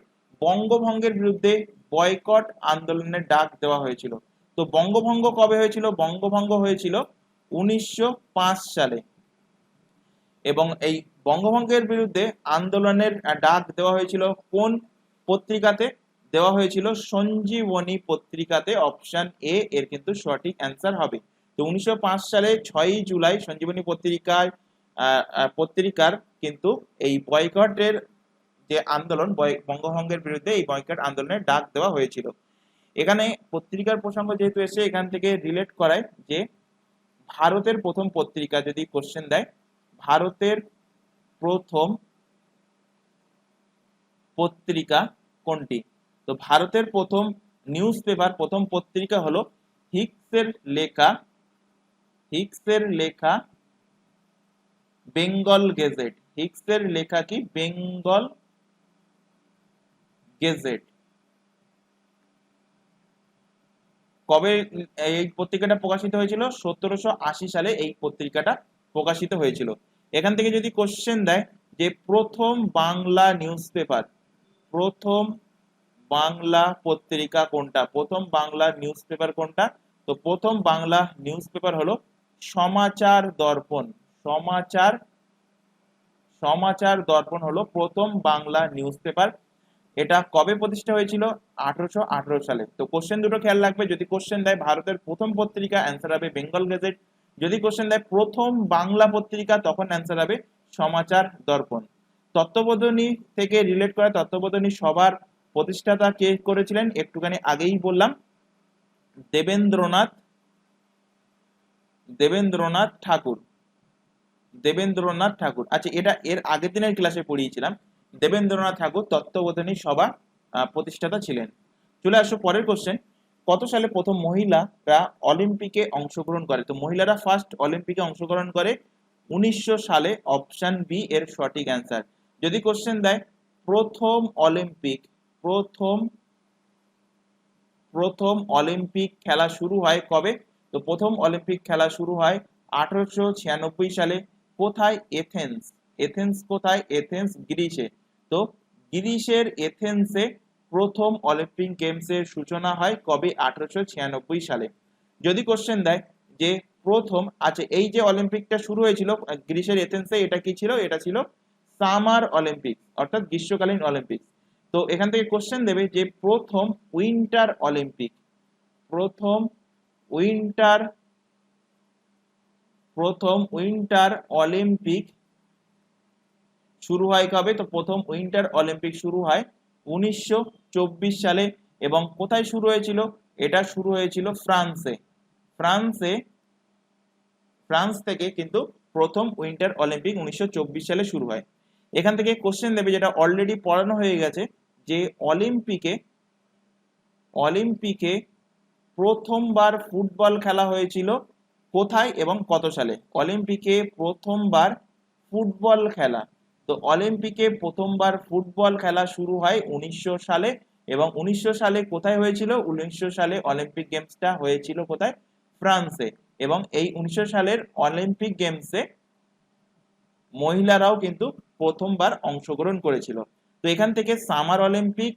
বঙ্গভঙ্গের বিরুদ্ধে বয়কট আন্দোলনের ডাক দেওয়া হয়েছিল? তো বঙ্গভঙ্গ কবে হয়েছিল? বঙ্গভঙ্গ হয়েছিল 1905 সালে। এবং এই বঙ্গভঙ্গের বিরুদ্ধে আন্দোলনের ডাক দেওয়া হয়েছিল কোন পত্রিকাতে? দেওয়া হয়েছিল সঞ্জীবনী পত্রিকাতে। অপশন এ এর কিন্তু সঠিক অ্যান্সার হবে। তো 1905 সালে 6ই জুলাই সঞ্জীবনী পত্রিকার কিন্তু এই বয়কটের যে আন্দোলন, বঙ্গভঙ্গের বিরুদ্ধে এই বয়কট আন্দোলনের ডাক দেওয়া হয়েছিল। এখানে পত্রিকার প্রসঙ্গ যেহেতু এসে, এখান থেকে রিলেট করায় যে ভারতের প্রথম পত্রিকা যদি কোশ্চেন দেয়, ভারতের প্রথম পত্রিকা কোনটি? তো ভারতের প্রথম নিউজ পেপার, প্রথম পত্রিকা হলো হিক্সের লেখা বেঙ্গল গেজেট। হিক্সের লেখা কি? বেঙ্গল গেজেট। কবে এই পত্রিকাটা প্রকাশিত হয়েছিল? 1780 সালে এই পত্রিকাটা প্রকাশিত হয়েছিল। এখান থেকে যদি কোশ্চেন দেয় যে প্রথম বাংলা নিউজ পেপার, প্রথম বাংলা পত্রিকা কোনটা? প্রথম বাংলা নিউজ পেপার কোনটা? তো প্রথম বাংলা নিউজ পেপার হলো সমাচার দর্পণ। সমাচার দর্পণ হলো প্রথম বাংলা নিউজ পেপার। এটা কবে প্রতিষ্ঠা হয়েছিল? 1818 সালে। তো কোশ্চেন দুটো খেয়াল রাখবে, যদি কোশ্চেন দেয় ভারতের প্রথম পত্রিকা, অ্যান্সার হবে বেঙ্গল গেজেট। যদি কোশ্চেন দেয় প্রথম বাংলা পত্রিকা, তখন অ্যান্সার হবে সমাচার দর্পণ। তত্ত্ববোধনী থেকে রিলেট করা, তত্ত্ববোধনী সভার প্রতিষ্ঠাতা কে করেছিলেন? একটুখানি আগেই বললাম, দেবেন্দ্রনাথ ঠাকুর। আচ্ছা, এটা এর আগের দিনের ক্লাসে পড়িয়েছিলাম। দেবেন্দ্রনাথ ঠাকুর তত্ত্ববোধনী সভা প্রতিষ্ঠাতা ছিলেন। চলে আসো পরের কোশ্চেন। কত সালে প্রথম মহিলারা অলিম্পিকে অংশগ্রহণ করে? তো মহিলারা ফার্স্ট অলিম্পিকে অংশগ্রহণ করে 1900 সালে। অপশন বি এর সঠিক অ্যান্সার। যদি কোশ্চেন দেয় প্রথম অলিম্পিক খেলা শুরু হয় কবে? তো প্রথম অলিম্পিক খেলা শুরু হয় 1896 সালে। কোথায়? এথেন্স। এথেন্স কোথায়? এথেন্স গ্রিসে। তো গ্রিসের এথেন্সে প্রথম অলিম্পিক গেমসের সূচনা হয় কবে? 1896 সালে। যদি কোশ্চেন দেয় যে প্রথম, আচ্ছা এই যে অলিম্পিকটা শুরু হয়েছিল গ্রিসের এথেন্সে, এটা কি ছিল? এটা ছিল সামার অলিম্পিক, অর্থাৎ গ্রীষ্মকালীন অলিম্পিক। তো এখান থেকে কোশ্চেন দেবে যে প্রথম উইন্টার অলিম্পিক, প্রথম উইন্টার অলিম্পিক শুরু হয় কবে? তো প্রথম উইন্টার অলিম্পিক শুরু হয় 1924 সালে। এবং কোথায় শুরু হয়েছিল? এটা শুরু হয়েছিল ফ্রান্সে। ফ্রান্সে, ফ্রান্স থেকে কিন্তু প্রথম উইন্টার অলিম্পিক 1924 সালে শুরু হয়। এখান থেকে কোশ্চেন দেবে, যেটা অলরেডি পড়ানো হয়ে গেছে, যে অলিম্পিকে প্রথমবার ফুটবল খেলা হয়েছিল কোথায় এবং কত সালে? অলিম্পিকে প্রথমবার ফুটবল খেলা, তো অলিম্পিকে প্রথমবার ফুটবল খেলা শুরু হয় 1900 সালে। এবং 1900 সালে কোথায় হয়েছিল? 1900 সালে অলিম্পিক গেমসটা হয়েছিল কোথায়? ফ্রান্সে। এবং এই 1900 সালের অলিম্পিক গেমসে মহিলারাও কিন্তু প্রথমবার অংশগ্রহণ করেছিল। তো এখান থেকে সামার অলিম্পিক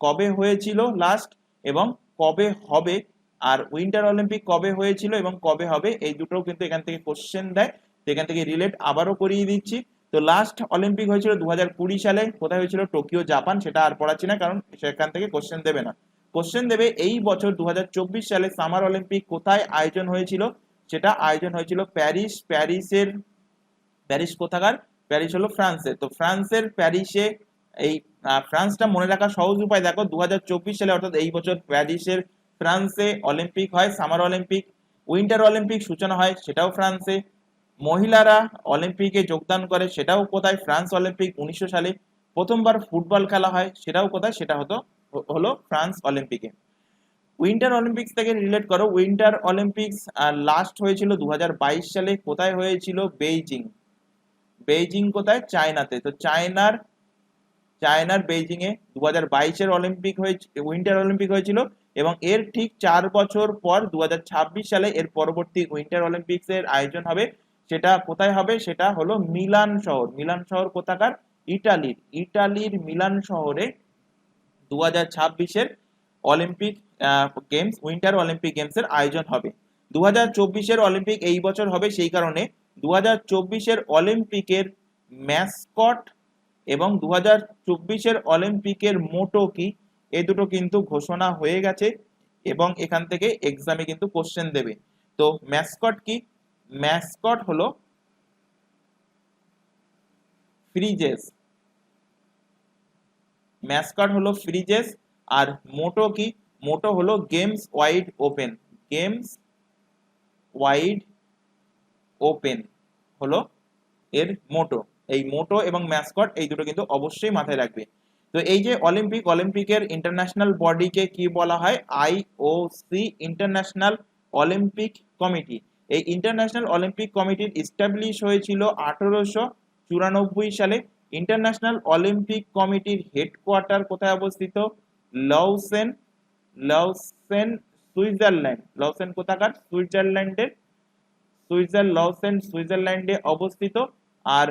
কবে হয়েছিল লাস্ট, এবং কবে হবে, আর উইন্টার অলিম্পিক কবে হয়েছিল এবং কবে হবে, এই দুটোও কিন্তু এখান থেকে কোশ্চেন দেয়। তো এখান থেকে রিলেট আবারও করিয়ে দিচ্ছি। তো লাস্ট অলিম্পিক হয়েছিল 2020 সালে। কোথায় হয়েছিল? Tokyo, Japan. সেটা আর পড়াচ্ছি না, কারণ সেখান থেকে কোশ্চেন দেবে না। কোশ্চেন দেবে এই বছর 2024 সালে সামার অলিম্পিক কোথায় আয়োজন হয়েছিল? সেটা আয়োজন হয়েছিল প্যারিস। প্যারিস কোথাকার? প্যারিস হলো ফ্রান্সের। তো ফ্রান্সের প্যারিসে, এই ফ্রান্সটা মনে রাখার সহজ উপায় দেখো, 2024 সালে অর্থাৎ এই বছর প্যারিসের ফ্রান্সে অলিম্পিক হয়, সামার অলিম্পিক। উইন্টার অলিম্পিক সূচনা হয়, সেটাও ফ্রান্সে। মহিলারা অলিম্পিকে যোগদান করে, সেটাও কোথায়? ফ্রান্স অলিম্পিক 1900 সালে। প্রথমবার ফুটবল খেলা হয়, সেটাও কোথায়? সেটা হলো ফ্রান্স অলিম্পিকে। উইন্টার অলিম্পিক্স থেকে রিলেট করো। উইন্টার অলিম্পিক্স লাস্ট হয়েছিল 2022 সালে। কোথায় হয়েছিল? বেইজিং। বেইজিং কোথায়? চায়নাতে। তো চায়নার বেইজিং এ 2022-এর অলিম্পিক হয়েছে, উইন্টার অলিম্পিক হয়েছিল। এবং এর ঠিক 4 বছর পর 2026 সালে এর পরবর্তী উইন্টার অলিম্পিক্স এর আয়োজন হবে। সেটা কোথায় হবে? সেটা হলো মিলান শহর। মিলান শহর কোথাকার? ইটালির মিলান শহরে 2026-এর Olympic games, winter Olympic games এর আয়োজন হবে। 2024-এর অলিম্পিক এই বছর হবে, সেই কারণে 2024-এর অলিম্পিকের ম্যাসকট এবং 2024-এর অলিম্পিকের মোটো কি, এই দুটো কিন্তু ঘোষণা হয়ে গেছে এবং এখান থেকে এক্সামে কিন্তু কোশ্চেন দেবে। তো ম্যাসকট কি? ম্যাসকট হলো ফ্রিজেস। ম্যাসকট হলো ফ্রিজেস। আর মোটো কি? মোটো হলো games wide open. Games wide open হলো এর মোটো। এই মোটো এবং ম্যাসকট এই দুটো কিন্তু অবশ্যই মাথায় রাখবে। তো এই যে অলিম্পিকের ইন্টারন্যাশনাল বডিকে কি বলা হয়? IOC, international Olympic committee. এই ইন্টারন্যাশনাল অলিম্পিক কমিটির এস্টাবলিশ হয়েছিল 1894 সালে। ইন্টারন্যাশনাল অলিম্পিক কমিটির হেডকোয়ার্টার কোথায় অবস্থিত? লাউসেন। লাউসেন সুইজারল্যান্ড। লাউসেন কোথাকার? সুইজারল্যান্ডের। লাউসেন সুইজারল্যান্ডে অবস্থিত। আর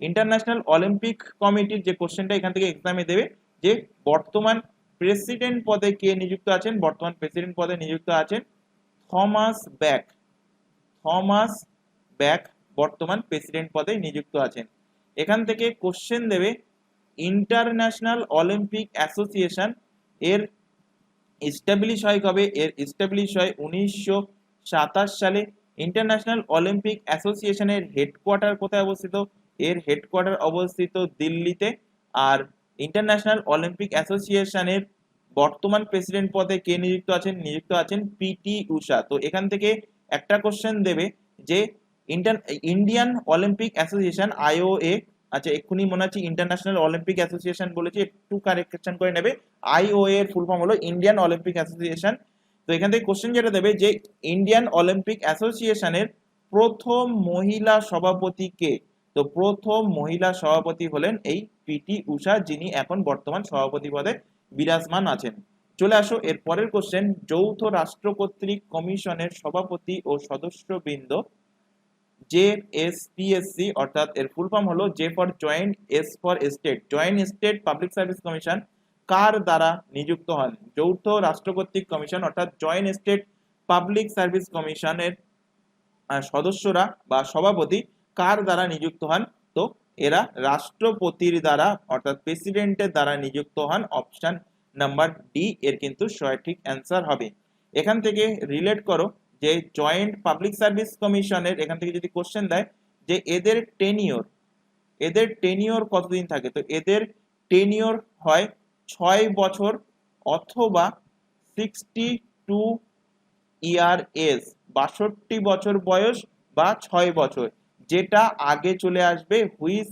ইন্টারন্যাশনাল অলিম্পিক কমিটির যে কোশ্চেনটা এখান থেকে এক্সামে দেবে, যে বর্তমান প্রেসিডেন্ট পদে কে নিযুক্ত আছেন? বর্তমান প্রেসিডেন্ট পদে নিযুক্ত আছেন থমাস ব্যাক। থমাস ব্যাক বর্তমান প্রেসিডেন্ট পদে নিযুক্ত আছেন। এখান থেকে কোশ্চেন দেবে ইন্টারন্যাশনাল অলিম্পিক অ্যাসোসিয়েশন এর এস্টাবলিশ হয় কবে? এর এস্টাবলিশ হয় 1927 সালে। ইন্টারন্যাশনাল অলিম্পিক অ্যাসোসিয়েশনের হেডকোয়ার্টার কোথায় অবস্থিত? এর হেডকোয়ার্টার অবস্থিত দিল্লিতে। আর ইন্টারন্যাশনাল অলিম্পিক অ্যাসোসিয়েশনের বর্তমান প্রেসিডেন্ট পদে কে নিযুক্ত আছেন? নিযুক্ত আছেন পিটি উষা। তো এখান থেকে একটা কোশ্চেন দেবে যে ইন্ডিয়ান অলিম্পিক অ্যাসোসিয়েশন, আইওএ, আচ্ছা এক্ষুনি মনে হচ্ছে ইন্টারন্যাশনাল অলিম্পিক অ্যাসোসিয়েশন বলেছি, একটু কারেকশন করে নেবে। আইওএ এর ফুল ফর্ম হলো ইন্ডিয়ান অলিম্পিক অ্যাসোসিয়েশন। তো এখান থেকে কোশ্চেন যেটা দেবে যে ইন্ডিয়ান অলিম্পিক অ্যাসোসিয়েশনের প্রথম মহিলা সভাপতি কে? তো প্রথম মহিলা সভাপতি হলেন এই পিটি উষা, যিনি এখন বর্তমান সভাপতি পদে বিরাজমান আছেন। চলে আসো এর পরের কোশ্চেন। যৌথ রাষ্ট্র কর্তৃক কমিশনের সভাপতি ও সদস্যবৃন্দ জেএসপিএসসি অর্থাৎ এর ফুল ফর্ম হলো J for joint, S for state. Joint state public service commission কার দ্বারা নিযুক্ত হন? যৌথ রাষ্ট্র কর্তৃক কমিশন অর্থাৎ জয়েন্ট স্টেট পাবলিক সার্ভিস কমিশনের সদস্যরা বা সভাপতি কার দ্বারা নিযুক্ত হন? তো এরা রাষ্ট্রপতির দ্বারা অর্থাৎ প্রেসিডেন্টের দ্বারা নিযুক্ত হন। অপশন নাম্বার ডি এর কিন্তু সঠিক অ্যান্সার হবে। এখান থেকে রিলেট করো যে জয়েন্ট পাবলিক সার্ভিস কমিশনের এখান থেকে যদি কোশ্চেন দেয় যে এদের টেনিওর কতদিন থাকে, তো এদের টেনিওর হয় 6 বছর অথবা 62 ইয়ার এজ, 62 বছর বয়স বা 6 বছর, যেটা আগে চলে আসবে হুইচ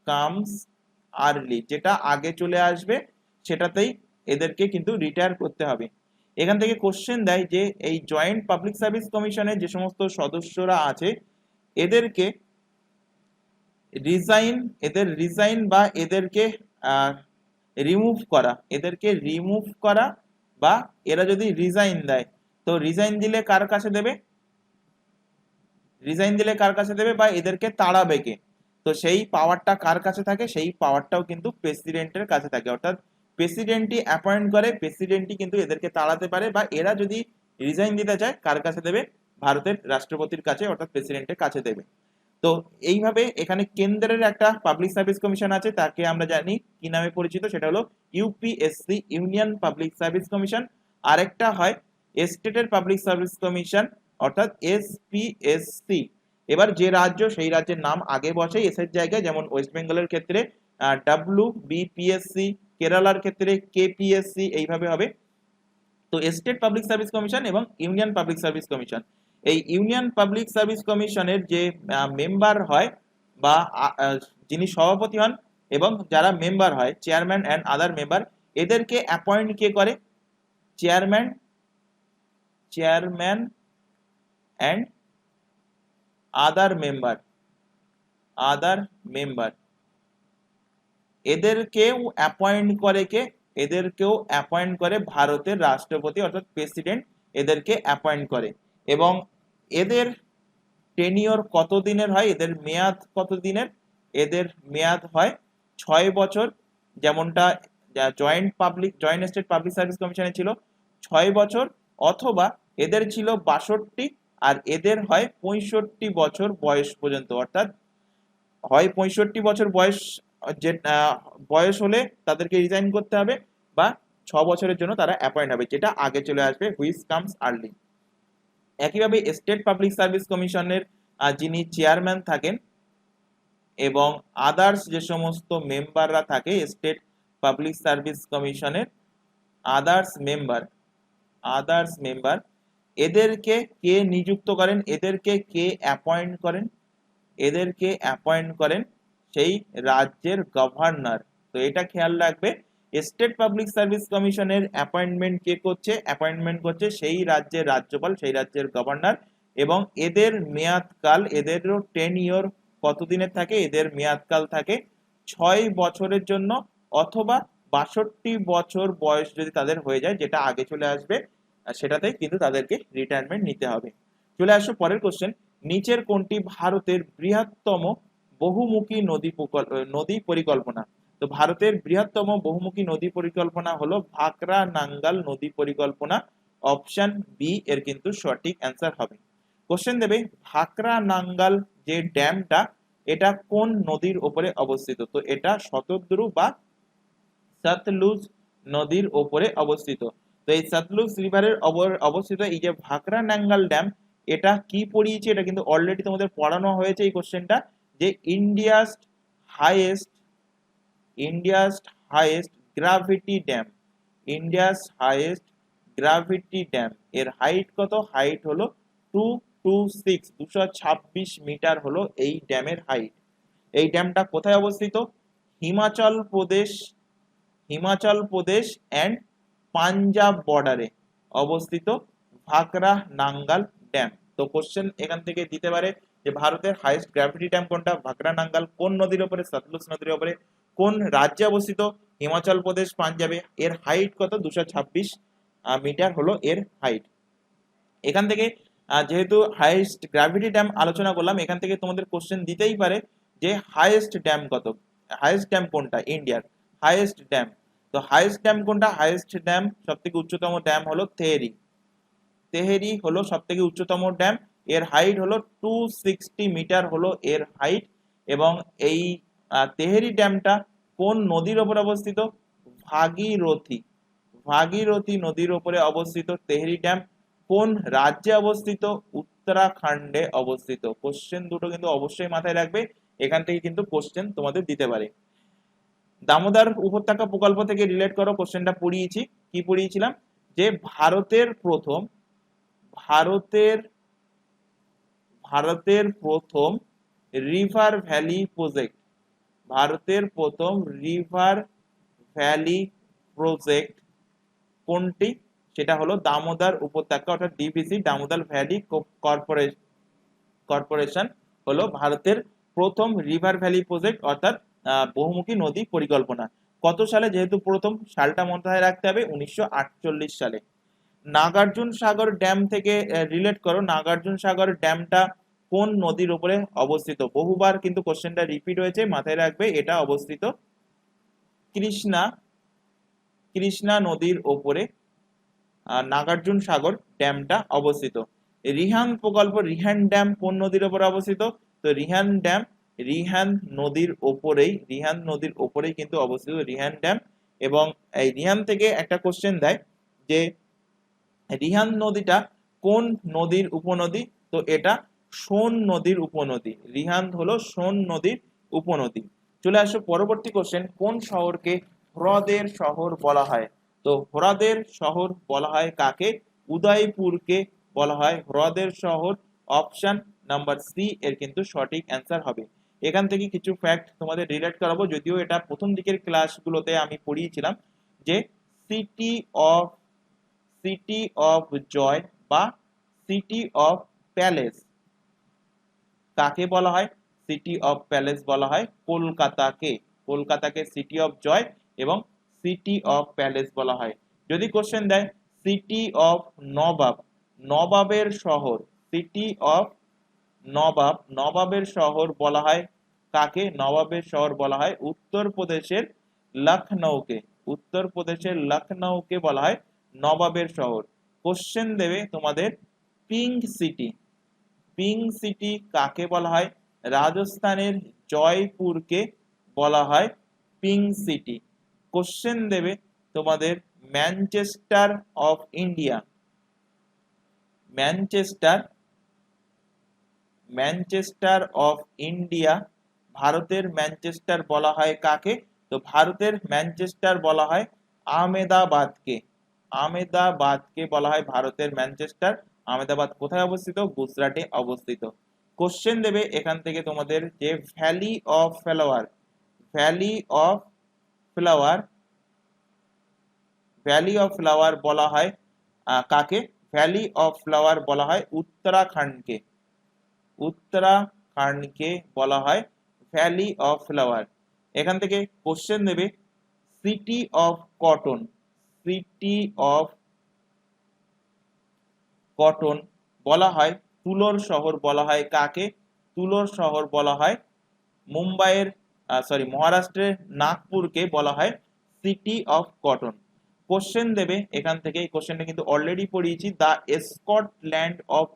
কামস আর্লি, যেটা আগে চলে আসবে সেটাতেই এদেরকে কিন্তু রিটায়ার করতে হবে। এখান থেকে কোশ্চেন দেয় যে এই জয়েন্ট পাবলিক সার্ভিস কমিশনের যে সমস্ত সদস্যরা আছে এদেরকে রিজাইন বা এদেরকে রিমুভ করা বা এরা যদি রিজাইন দেয়, তো রিজাইন দিলে কার কাছে দেবে বা এদেরকে তাড়াবে কে? তো সেই পাওয়ারটা কার কাছে থাকে? সেই পাওয়ারটাও কিন্তু প্রেসিডেন্টের কাছে থাকে, অর্থাৎ প্রেসিডেন্টই অ্যাপয়েন্ট করে, প্রেসিডেন্টই কিন্তু এদেরকে তাড়াতে পারে। বা এরা যদি রিজাইন দিতে চায় কার কাছে দেবে? ভারতের রাষ্ট্রপতির কাছে অর্থাৎ প্রেসিডেন্টের কাছে দেবে। তো এইভাবে এখানে কেন্দ্রের একটা পাবলিক সার্ভিস কমিশন আছে, তাকে আমরা জানি কি নামে পরিচিত, সেটা হলো UPSC, union public service commission. আরেকটা হয় স্টেটের পাবলিক সার্ভিস কমিশন অর্থাৎ এসপিএসসি। এবার যে রাজ্য সেই রাজ্যের নাম আগে বসে এস এর জায়গায়, যেমন ওয়েস্ট বেঙ্গলের ক্ষেত্রে ডব্লিউবিপিএসসি, কেরালার ক্ষেত্রে কেপিএসসি, এইভাবে হবে। তো স্টেট পাবলিক সার্ভিস কমিশন এবং ইউনিয়ন পাবলিক সার্ভিস কমিশন, এই ইউনিয়ন পাবলিক সার্ভিস কমিশনের যে মেম্বার হয় বা যিনি সভাপতি হন এবং যারা মেম্বার হয় চেয়ারম্যান অ্যান্ড আদার মেম্বার, এদেরকে অ্যাপয়েন্ট কে করে? চেয়ারম্যান অ্যান্ড আদার মেম্বার এদেরকেও অ্যাপয়েন্ট করে কে? এদেরকেও অ্যাপয়েন্ট করে ভারতের রাষ্ট্রপতি অর্থাৎ প্রেসিডেন্ট এদেরকে অ্যাপয়েন্ট করে। এবং এদের টেনিওর কত দিনের হয়? এদের মেয়াদ কত দিনের? এদের মেয়াদ হয় 6 বছর, যেমনটা জয়েন্ট স্টেট পাবলিক সার্ভিস কমিশনে ছিল 6 বছর, অথবা এদের ছিল 62 আর এদের হয় 65 বছর বয়স পর্যন্ত। অর্থাৎ হয় 65 বছর বয়স হলে তাদেরকে রিজাইন করতে হবে, বা 6 বছরের জন্য তারা অ্যাপয়েন্ট হবে, যেটা আগে চলে আসবে হুইচ কামস আর্লি। একইভাবে স্টেট পাবলিক সার্ভিস কমিশনের যিনি চেয়ারম্যান থাকেন এবং আদার্স যে সমস্ত মেম্বাররা থাকে স্টেট পাবলিক সার্ভিস কমিশনের আদার্স মেম্বার, এদেরকে কে নিযুক্ত করেন? এদেরকে কে অ্যাপয়েন্ট করেন? এদেরকে অ্যাপয়েন্ট করেন সেই রাজ্যের গভর্নর। তো এটা খেয়াল রাখবে, স্টেট পাবলিক সার্ভিস কমিশনের অ্যাপয়েন্টমেন্ট কে করছে? অ্যাপয়েন্টমেন্ট করছে সেই রাজ্যের রাজ্যপাল, সেই রাজ্যের গভর্নর। এবং এদের মেয়াদকাল, এদেরও টেনিওর কতদিনের থাকে? এদের মেয়াদকাল থাকে 6 বছরের জন্য, অথবা 62 বছর বয়স যদি তাদের হয়ে যায়, যেটা আগে চলে আসবে সেটাতে কিন্তু তাদেরকে রিটায়ারমেন্ট নিতে হবে। চলে আসো পরের কোশ্চেন, নিচের কোনটি ভারতের বৃহত্তম বহুমুখী নদী পরিকল্পনা? তো ভারতের বৃহত্তম বহুমুখী নদী পরিকল্পনা হলো ভাকরা নাঙ্গাল নদী পরিকল্পনা। অপশন বি এর কিন্তু সঠিক অ্যান্সার হবে। কোশ্চেন দেবে ভাকরা নাঙ্গাল যে ড্যামটা, এটা কোন নদীর উপরে অবস্থিত? তো এটা শতদ্রু বা সতলুজ নদীর উপরে অবস্থিত। তো এই সতলুজ রিভারের অবস্থিত এই যে ভাকরা নাঙ্গাল ড্যাম, এটা কি পড়িয়েছে? এটা কিন্তু অলরেডি তোমাদের পড়ানো হয়েছে এই কোশ্চেনটা, যে ইন্ডিয়াস হাইয়েস্ট গ্র্যাভিটি ড্যাম, এর হাইট কত? হাইট হলো 226 মিটার হলো এই ড্যামের হাইট। এই ড্যামটা কোথায় অবস্থিত? হিমাচল প্রদেশ অ্যান্ড পাঞ্জাব বর্ডারে অবস্থিত ভাকরা নাঙ্গাল ড্যাম। তো কোশ্চেন এখান থেকে দিতে পারে যে ভারতের হাইয়েস্ট গ্র্যাভিটি ড্যাম কোনটা? ভাকরা নাঙ্গাল। কোন নদীর উপরে? সতলুজ নদীর উপরে। কোন রাজ্যে অবস্থিত? হিমাচল প্রদেশ, পাঞ্জাবে। এর হাইট কত? 226 মিটার হলো এর হাইট। এখান থেকে যেহেতু হাইয়েস্ট গ্র্যাভিটি ড্যাম আলোচনা করলাম, এখান থেকে তোমাদের কোশ্চেন দিতেই পারে যে হাইয়েস্ট ড্যাম কত, হাইয়েস্ট ড্যাম কোনটা ইন্ডিয়ার হাইয়েস্ট ড্যাম। তো হাইয়েস্ট ড্যাম কোনটা, হাইয়েস্ট ড্যাম সব থেকে উচ্চতম ড্যাম হলো তেহেরি। তেহেরি হলো সব থেকে উচ্চতম ড্যাম, এর হাইট হলো 260 মিটার হলো এর হাইট। এবং এই তেহেরি ড্যামটা কোন নদীর ওপর অবস্থিত, ভাগীরথী, ভাগীরথী নদীর ওপরে অবস্থিত তেহেরি ড্যাম। কোন রাজ্যে অবস্থিত, উত্তরাখণ্ডে অবস্থিত। কোশ্চেন দুটো কিন্তু অবশ্যই মাথায় রাখবে, এখান থেকে কিন্তু কোশ্চেন তোমাদের দিতে পারে। দামোদর উপত্যকা প্রকল্প থেকে রিলেট করো, কোশ্চেনটা পড়িয়েছি, কি পড়িয়েছিলাম, যে ভারতের ভারতের প্রথম রিভার ভ্যালি প্রজেক্ট, ভারতের প্রথম রিভার ভ্যালি প্রজেক্ট কোনটি, সেটা হলো দামোদর উপত্যকা, অর্থাৎ ডিভিসি, দামোদর ভ্যালি কর্পোরেশন হলো ভারতের প্রথম রিভার ভ্যালি প্রজেক্ট, অর্থাৎ বহুমুখী নদী পরিকল্পনা। কত সালে, যেহেতু প্রথম, সালটা মাথায় রাখতে হবে, 1948 সালে। নাগার্জুন সাগর ড্যাম থেকে রিলেট করো, নাগার্জুন সাগর ড্যামটা কোন নদীর উপরে অবস্থিত। বহুবার কিন্তু কোশ্চেনটা রিপিট হয়েছে, মাথায় রাখবে, এটা অবস্থিত কৃষ্ণা কৃষ্ণা নদীর ওপরে নাগার্জুন সাগর ড্যামটা অবস্থিত। রিহান প্রকল্প, রিহান ড্যাম কোন নদীর ওপরে অবস্থিত, তো রিহান ড্যাম রিহান নদীর ওপরেই কিন্তু অবস্থিত রিহান ড্যাম। এবং এই রিহান থেকে একটা কোশ্চেন দেয় যে রিহান নদীটা কোন নদীর উপনদী, তো এটা সোন নদীর উপনদী, রিহান হলো সোন নদীর উপনদী। চলে আসো পরবর্তী কোশ্চেন, কোন শহরকে হ্রদের শহর বলা হয়, তো হ্রদের শহর বলা হয় কাকে, উদয়পুরকে বলা হয় হ্রদের শহর। অপশন নাম্বার সি এর কিন্তু সঠিক অ্যান্সার হবে। এখান থেকে কিছু ফ্যাক্ট তোমাদের রিলেট করাবো, যদিও এটা প্রথম দিকের ক্লাসগুলোতে আমি পড়িয়েছিলাম, যে সিটি অফ জয় বা সিটি অফ প্যালেস কাকে বলা হয়, সিটি অফ প্যালেস বলা হয় কলকাতাকে সিটি অফ জয় এবং সিটি অফ প্যালেস বলা হয়। যদি কোশ্চেন দেয় সিটি অফ নবাব, নবাবের শহর, সিটি অফ নবাবের শহর বলা হয় কাকে, নবাবের শহর বলা হয় উত্তরপ্রদেশের লখনৌকে বলা হয় নবাবের শহর। কোশ্চেন দেবে তোমাদের পিঙ্ক সিটি কাকে বলা হয়, রাজস্থানের জয়পুরকে বলা হয় পিঙ্ক সিটি। কোশ্চেন দেবে তোমাদের Manchester of India, Manchester of India, ভারতের ম্যানচেস্টার বলা হয় কাকে, তো ভারতের ম্যানচেস্টার বলা হয় আমেদাবাদকে বলা হয় ভারতের ম্যানচেস্টার। আমেদাবাদ কোথায় অবস্থিত, গুজরাটে অবস্থিত। কোশ্চেন দেবে এখান থেকে তোমাদের যে valley of flower, valley of flower valley of flower বলা হয় কাকে, ভ্যালি অফ ফ্লাওয়ার বলা হয় উত্তরাখণ্ডকে বলা হয় ভ্যালি অফ ফ্লাওয়ার। এখান থেকে কোশ্চেন দেবে সিটি অফ কটন বলা হয়, তুলোর শহর বলা হয় কাকে, তুলোর শহর বলা হয় মহারাষ্ট্রের নাগপুরকে বলা হয় সিটি অফ কটন। কোশ্চেন দেবে এখান থেকে, এই কোশ্চেনটা কিন্তু অলরেডি পড়িয়েছি, দ্য স্কটল্যান্ড অফ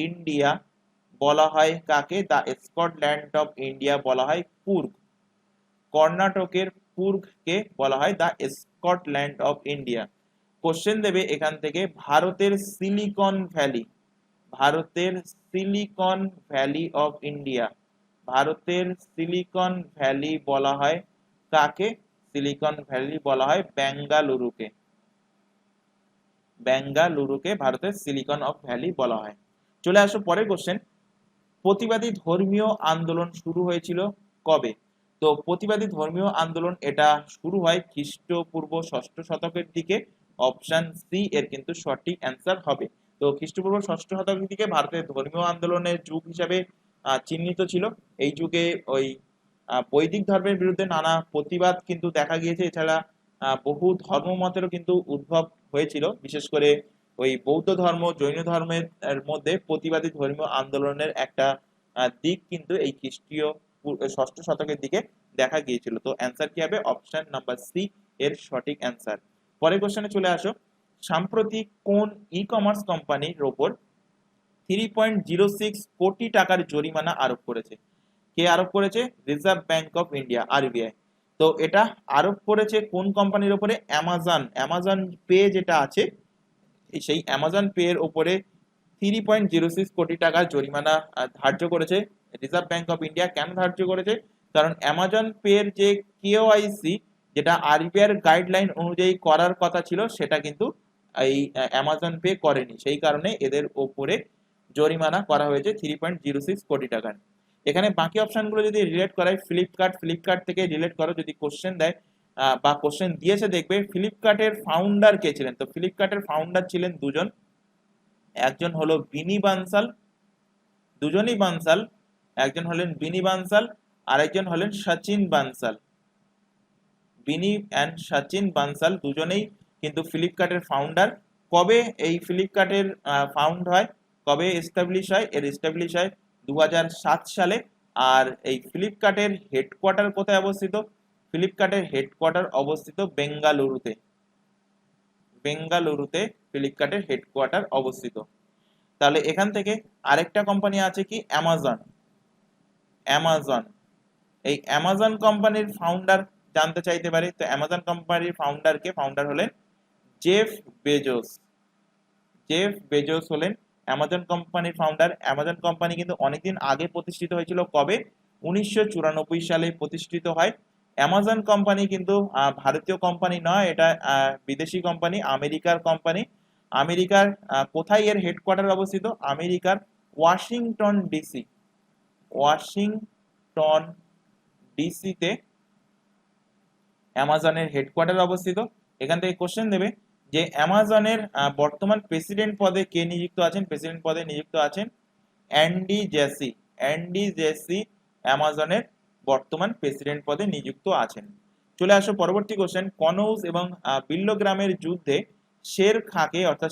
ইন্ডিয়া বলা হয় কাকে, দ্য স্কটল্যান্ড অফ ইন্ডিয়া বলা হয় কুর্গ, কর্ণাটকের কুর্গকে বলা হয় the Scotland of India. Question দেবে এখান থেকে ভারতের সিলিকন ভ্যালি অফ ইন্ডিয়া, ভারতের সিলিকন ভ্যালি বলা হয় কাকে, সিলিকন ভ্যালি বলা হয় বেঙ্গালুরুকে ভারতের সিলিকন অফ ভ্যালি বলা হয়। চলে আসো পরের কোশ্চেন, প্রতিবাদী ধর্মীয় আন্দোলন শুরু হয়েছিল কবে, তো প্রতিবাদী ধর্মীয় আন্দোলন এটা শুরু হয় খ্রিস্টপূর্ব 6ষ্ঠ শতকের দিকে। অপশন সি এর কিন্তু সঠিক অ্যান্সার হবে। তো খ্রিস্টপূর্ব 6ষ্ঠ শতকের দিকে ভারতের ধর্মীয় আন্দোলনের যুগ হিসাবে চিহ্নিত ছিল। এই যুগে ওই বৈদিক ধর্মের বিরুদ্ধে নানা প্রতিবাদ কিন্তু দেখা গিয়েছে, এছাড়া বহু ধর্মমতেরও কিন্তু উদ্ভব হয়েছিল, বিশেষ করে ওই বৌদ্ধ ধর্ম জৈন ধর্মের মধ্যে প্রতিবাদী ধর্মীয় আন্দোলনের একটা দিক কিন্তু এই খ্রিস্টীয় ষষ্ঠ শতকের দিকে দেখা গিয়েছিল। তো অ্যান্সার কি হবে? অপশন নাম্বার সি এর সঠিক অ্যান্সার। পরের কোশ্চেনে চলে আসো, সাম্প্রতিক কোন ই কমার্স কোম্পানির ওপর 3.06 কোটি টাকার জরিমানা আরোপ করেছে? কে আরোপ করেছে? Reserve bank of India, RBI. তো এটা আরোপ করেছে কোন কোম্পানির উপরে? অ্যামাজন পে যেটা আছে, সেই অ্যামাজন পে এর উপরে 3.06 কোটি টাকার জরিমানা ধার্য করেছে রিজার্ভ ব্যাংক অফ ইন্ডিয়া। কেন ধার্য করেছে? কারণ অ্যামাজন পে এর যে কেওআইসি, যেটা আরবিআই এর গাইডলাইন অনুযায়ী করার কথা ছিল, সেটা কিন্তু এই অ্যামাজন পে করেনি, সেই কারণে এদের উপরে জরিমানা করা হয়েছে 3.06 কোটি টাকার। এখানে বাকি অপশনগুলো যদি রিলেট করায়, ফ্লিপকার্ট থেকে রিলেট করো, যদি কোশ্চেন দেয় বা কোশ্চেন দিয়েছে, দেখবে ফ্লিপকার্টের ফাউন্ডার কে ছিলেন। তো ফ্লিপকার্টের ফাউন্ডার ছিলেন দুজন, একজন হলো বিনি বানসাল, দুজনই বানসাল, একজন হলেন বিনি বানসাল, আরেকজন হলেন সচিন বানসাল। বিনি অ্যান্ড সচিন বানসাল দুজনেই কিন্তু ফ্লিপকার্টের ফাউন্ডার। কবে এই ফ্লিপকার্টের ফাউন্ড হয়, কবে এস্টাবলিশ হয়? এর এস্টাবলিশ হয় 2007 সালে। আর এই ফ্লিপকার্টের হেডকোয়ার্টার কোথায় অবস্থিত? ফ্লিপকার্টের হেডকোয়ার্টার অবস্থিত বেঙ্গালুরুতে। বেঙ্গালুরুতে ফ্লিপকার্টের হেডকোয়ার্টার অবস্থিত। তাহলে এখান থেকে আরেকটা কোম্পানি আছে কি? অ্যামাজন। এই অ্যামাজন কোম্পানির ফাউন্ডার জানতে চাইতে পারে। তো অ্যামাজন কোম্পানির ফাউন্ডার হলেন জেফ বেজোস। জেফ বেজোস হলেন অ্যামাজন কোম্পানির ফাউন্ডার। অ্যামাজন কোম্পানি কিন্তু অনেকদিন আগে প্রতিষ্ঠিত হয়েছিল। কবে? 1994 সালে প্রতিষ্ঠিত হয়। অ্যামাজন কোম্পানি কিন্তু ভারতীয় কোম্পানি নয়, এটা বিদেশি কোম্পানি, আমেরিকার কোম্পানি। আমেরিকার কোথায় এর হেডকোয়ার্টার অবস্থিত? আমেরিকার ওয়াশিংটন ডিসি। ওয়াশিংটন ডিসিতে অ্যামাজনের হেডকোয়ার্টার অবস্থিত। এখান থেকে কোশ্চেন দেবে যে অ্যামাজনের বর্তমান প্রেসিডেন্ট পদে কে নিযুক্ত আছেন? প্রেসিডেন্ট পদে নিযুক্ত আছেন অ্যান্ডি জেসি। অ্যান্ডি জেসি অ্যামাজনের বর্তমান প্রেসিডেন্ট পদে নিযুক্ত আছেন। চলে আসো পরবর্তী কোশ্চেন, কনৌজ এবং বিল্লগ্রামের যুদ্ধে শের খাঁকে অর্থাৎ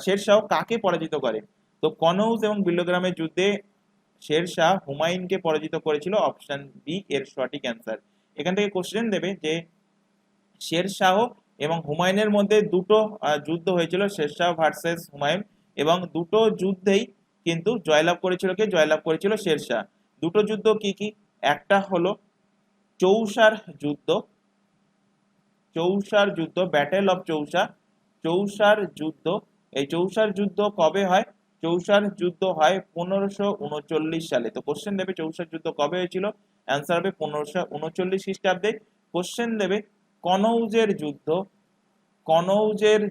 শেরশাহ কাকে পরাজিত করে? তো কনৌজ এবং বিল্লগ্রামের যুদ্ধে শেরশাহ হুমায়ুনকে পরাজিত করেছিল। অপশন বি এর সঠিক অ্যান্সার। এখান থেকে কোশ্চেন দেবে যে শেরশাহ এবং হুমায়ুনের মধ্যে দুটো যুদ্ধ হয়েছিল, শেরশাহ ভার্সেস হুমায়ুন, এবং দুটো যুদ্ধেই কিন্তু জয়লাভ করেছিল কে? জয়লাভ করেছিল শেরশাহ। দুটো যুদ্ধ কি কি? একটা হলো চৌসার যুদ্ধ, ব্যাটেল অফ চৌসার যুদ্ধ। এই চৌসার যুদ্ধ কবে হয়? চৌসার যুদ্ধ হয় 1539 সালে। তো কোশ্চেন দেবে চৌসার যুদ্ধ কবে হয়েছিল? অ্যান্সার হবে 1539 খ্রিস্টাব্দে। কোশ্চেন দেবে কনৌজের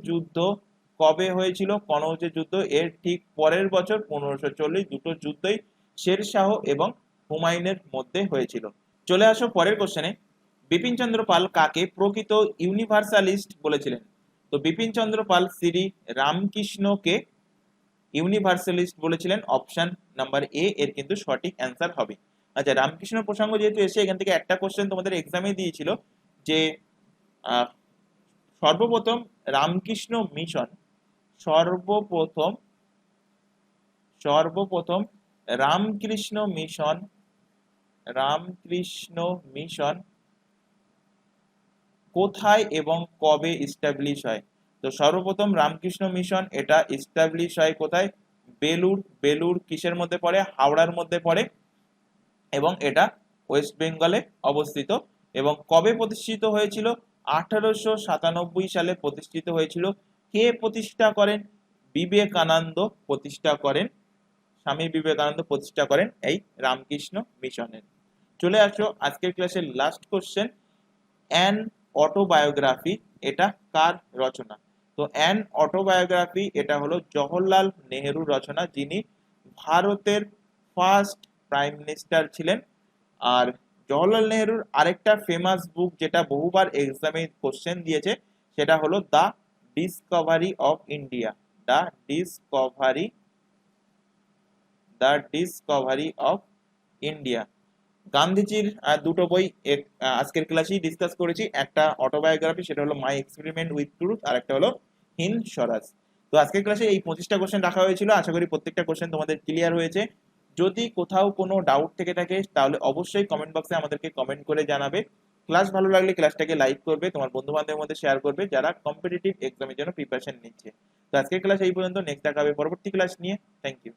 যুদ্ধ কবে হয়েছিল? কনৌজের যুদ্ধ এর ঠিক পরের বছর 1540। দুটো যুদ্ধই শেরশাহ এবং হুমায়ুনের মধ্যে হয়েছিল। চলে আসো পরের কোশ্চেনে, বিপিন চন্দ্র পাল কাকে প্রকৃত ইউনিভার্সালিস্ট বলেছিলেন? তো বিপিন চন্দ্র পাল শ্রী রামকৃষ্ণকে ইউনিভার্সালিস্ট বলেছিলেন। অপশন নাম্বার এ এর কিন্তু সঠিক অ্যান্সার হবে। আচ্ছা, রামকৃষ্ণ প্রসঙ্গ যেহেতু এসে, এখান থেকে একটা কোশ্চেন তোমাদের এক্সামে দিয়েছিল যে সর্বপ্রথম রামকৃষ্ণ মিশন সর্বপ্রথম রামকৃষ্ণ মিশন কোথায় এবং কবে এস্টাবলিশ হয়? তো সর্বপ্রথম রামকৃষ্ণ মিশন এটা এস্টাবলিশ হয় কোথায়? বেলুর কিসের মধ্যে পড়ে? হাওড়ার মধ্যে পড়ে, এবং এটা ওয়েস্ট বেঙ্গলে অবস্থিত। এবং কবে প্রতিষ্ঠিত হয়েছিল? 1897 সালে প্রতিষ্ঠিত হয়েছিল। কে প্রতিষ্ঠা করেন? বিবেকানন্দ প্রতিষ্ঠা করেন। স্বামী বিবেকানন্দ প্রতিষ্ঠা করেন এই রামকৃষ্ণ মিশনের। চলে আসো আজকের ক্লাসের লাস্ট কোশ্চেন, অ্যান অটোবায়োগ্রাফি এটা কার রচনা? তো অ্যান অটোবায়োগ্রাফি এটা হলো জওহরলাল নেহেরুর রচনা, যিনি ভারতের ফার্স্ট প্রাইম মিনিস্টার ছিলেন। আর জওহরলাল নেহেরুর আরেকটা ফেমাস বুক যেটা বহুবার এক্সামে কোশ্চেন দিয়েছে, সেটা হলো the Discovery of India. The Discovery of India. গান্ধীজির দুটো বই আজকের ক্লাসেই ডিসকাস করেছি। একটা অটোবায়োগ্রাফি, সেটা হলো মাই এক্সপেরিমেন্ট উইথ ট্রুথ, আর একটা হলো হিন্দ স্বরাজ। তো আজকের ক্লাসে এই 25টা কোশ্চেন রাখা হয়েছিল, আশা করি প্রত্যেকটা কোশ্চেন তোমাদের ক্লিয়ার হয়েছে। যদি কোথাও কোনো ডাউট থেকে থাকে তাহলে অবশ্যই কমেন্ট বক্সে আমাদেরকে কমেন্ট করে জানাবে। ক্লাস ভালো লাগলে ক্লাসটাকে লাইক করবে, তোমার বন্ধু বান্ধবের মধ্যে শেয়ার করবে যারা কম্পিটিটিভ এক্সামের জন্য প্রিপারেশন নিচ্ছে। তো আজকের ক্লাস এই পর্যন্ত, নেক্সট দেখা হবে পরবর্তী ক্লাস নিয়ে। Thank you.